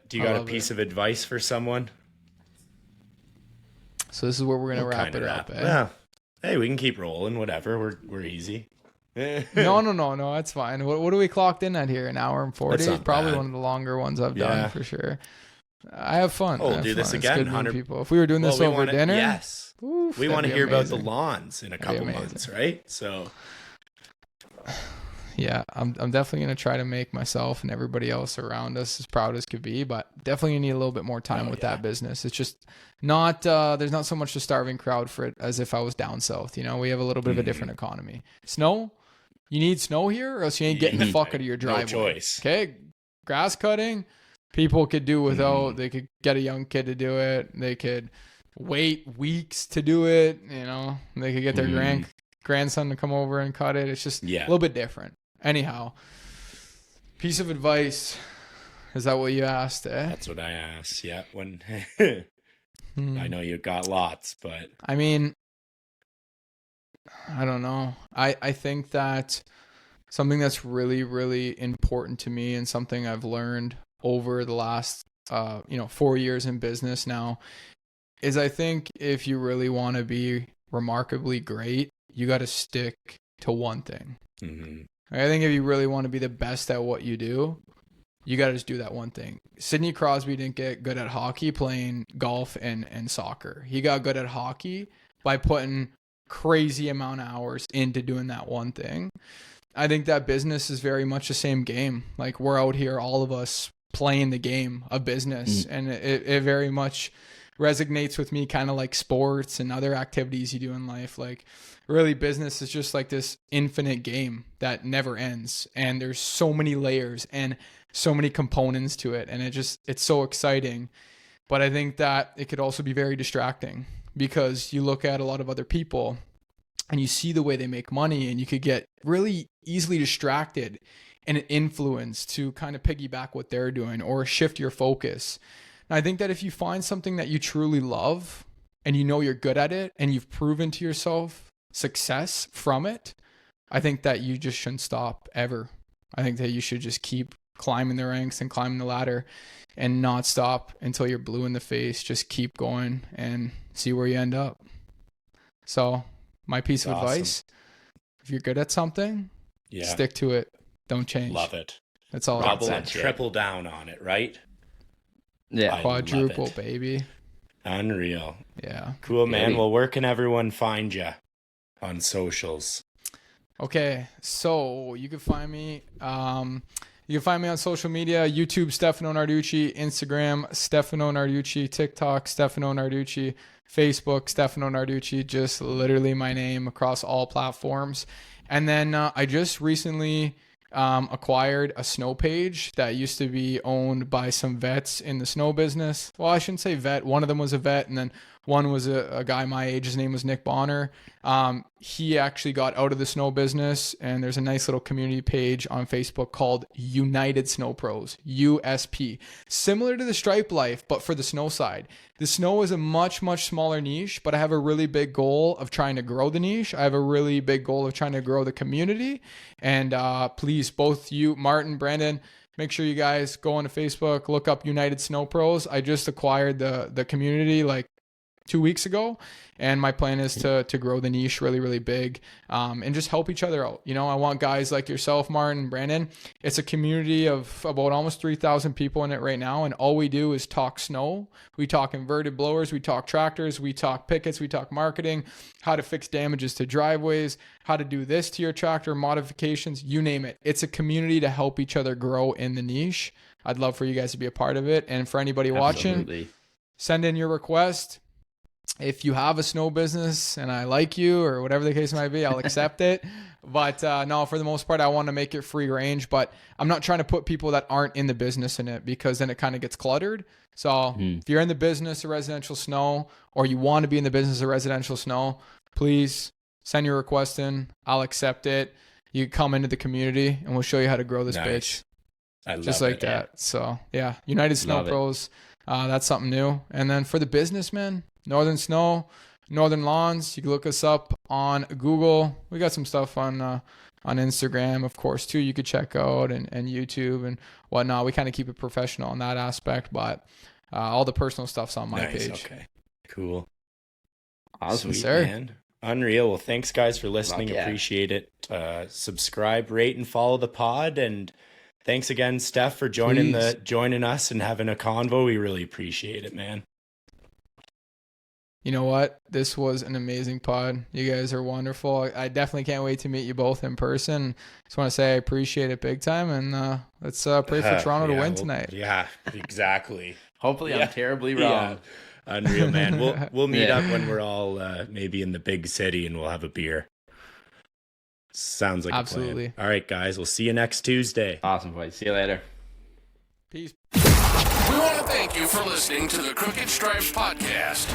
piece of advice for someone? So this is where we're gonna wrap it up. Yeah. Hey, we can keep rolling. Whatever. We're easy. No. That's fine. What are we clocked in at here? An hour and 40. Probably one of the longer ones I've done for sure. I have fun. Oh, we'll do this again. 100 people. If we were doing this over dinner, yes, oof, we want to be hear about the amazing. lawns in a couple months, right? So, yeah, I'm definitely gonna try to make myself and everybody else around us as proud as could be, but definitely gonna need a little bit more time with that business. It's just not there's not so much a starving crowd for it as if I was down south. You know, we have a little bit of a different economy. Snow, you need snow here, or else you ain't getting the fuck out of your driveway. No choice. Okay, grass cutting, people could do without. They could get a young kid to do it. They could wait weeks to do it. You know, they could get their grandson to come over and cut it. It's just a little bit different. Anyhow, piece of advice. Is that what you asked? That's what I asked. Yeah. When I know you got lots, but I mean, I don't know. I think that something that's really, really important to me and something I've learned over the last 4 years in business now is I think if you really want to be remarkably great, you got to stick to one thing. I think if you really want to be the best at what you do, you got to just do that one thing. Sidney Crosby didn't get good at hockey playing golf and soccer. He got good at hockey by putting crazy amount of hours into doing that one thing. I think that business is very much the same game. Like, we're out here, all of us, playing the game of business, and it very much resonates with me, kind of like sports and other activities you do in life. Like, really, business is just like this infinite game that never ends, and there's so many layers and so many components to it, and it's so exciting. But I think that it could also be very distracting, because you look at a lot of other people and you see the way they make money, and you could get really easily distracted and influenced to kind of piggyback what they're doing or shift your focus. And I think that if you find something that you truly love and you know you're good at it and you've proven to yourself success from it, I think that you just shouldn't stop ever. I think that you should just keep climbing the ranks and climbing the ladder and not stop until you're blue in the face. Just keep going and see where you end up. So my piece of advice, if you're good at something, stick to it. Don't change. Love it. That's all. Double and triple down on it, right? Yeah. Quadruple, baby. Unreal. Yeah. Cool, man. Well, where can everyone find you on socials? Okay, so you can find me. You can find me on social media: YouTube, Stefano Narducci; Instagram, Stefano Narducci; TikTok, Stefano Narducci; Facebook, Stefano Narducci. Just literally my name across all platforms. And then I just recently acquired a snow page that used to be owned by some vets in the snow business. Well, I shouldn't say vet. One of them was a vet, and then one was a guy my age. His name was Nick Bonner. He actually got out of the snow business, and there's a nice little community page on Facebook called United Snow Pros, USP. Similar to the Stripe Life, but for the snow side. The snow is a much, much smaller niche, but I have a really big goal of trying to grow the niche. I have a really big goal of trying to grow the community. And please, both you, Martin, Brandon, make sure you guys go onto Facebook, look up United Snow Pros. I just acquired the community like 2 weeks ago, and my plan is to grow the niche really, really big, and just help each other out. You know, I want guys like yourself, Martin, Brandon. It's a community of about almost 3,000 people in it right now, and all we do is talk snow. We talk inverted blowers, we talk tractors, we talk pickets, we talk marketing, how to fix damages to driveways, how to do this to your tractor, modifications, you name it. It's a community to help each other grow in the niche. I'd love for you guys to be a part of it, and for anybody watching, send in your request. If you have a snow business and I like you, or whatever the case might be, I'll accept it. But no, for the most part, I want to make it free range. But I'm not trying to put people that aren't in the business in it, because then it kind of gets cluttered. So if you're in the business of residential snow, or you want to be in the business of residential snow, please send your request in. I'll accept it. You come into the community and we'll show you how to grow this bitch. I love just like that. So yeah, United Snow Pros. That's something new. And then for the business, man, Northern Snow, Northern Lawns. You can look us up on Google. We got some stuff on Instagram, of course, too. You could check out and YouTube and whatnot. We kind of keep it professional in that aspect, but all the personal stuff's on my page. Okay, cool. Awesome, sweet, man. Unreal. Well, thanks guys for listening. Appreciate it. Subscribe, rate, and follow the pod, and thanks again, Steph, for joining us and having a convo. We really appreciate it, man. You know what? This was an amazing pod. You guys are wonderful. I definitely can't wait to meet you both in person. Just want to say I appreciate it big time, and let's pray for Toronto to win tonight. Yeah, exactly. Hopefully I'm terribly wrong. Yeah. Unreal, man. We'll meet up when we're all maybe in the big city, and we'll have a beer. Sounds like absolutely a plan. All right, guys. We'll see you next Tuesday. Awesome, boys. See you later. Peace. We want to thank you for listening to the Crooked Stripes podcast.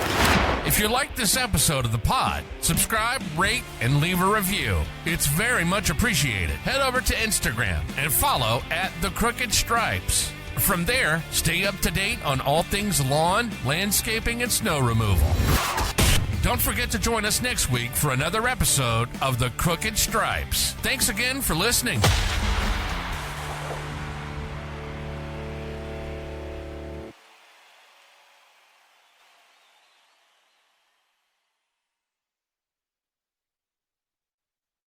If you liked this episode of the pod, subscribe, rate, and leave a review. It's very much appreciated. Head over to Instagram and follow at the Crooked Stripes. From there, stay up to date on all things lawn, landscaping, and snow removal. Don't forget to join us next week for another episode of the Crooked Stripes. Thanks again for listening.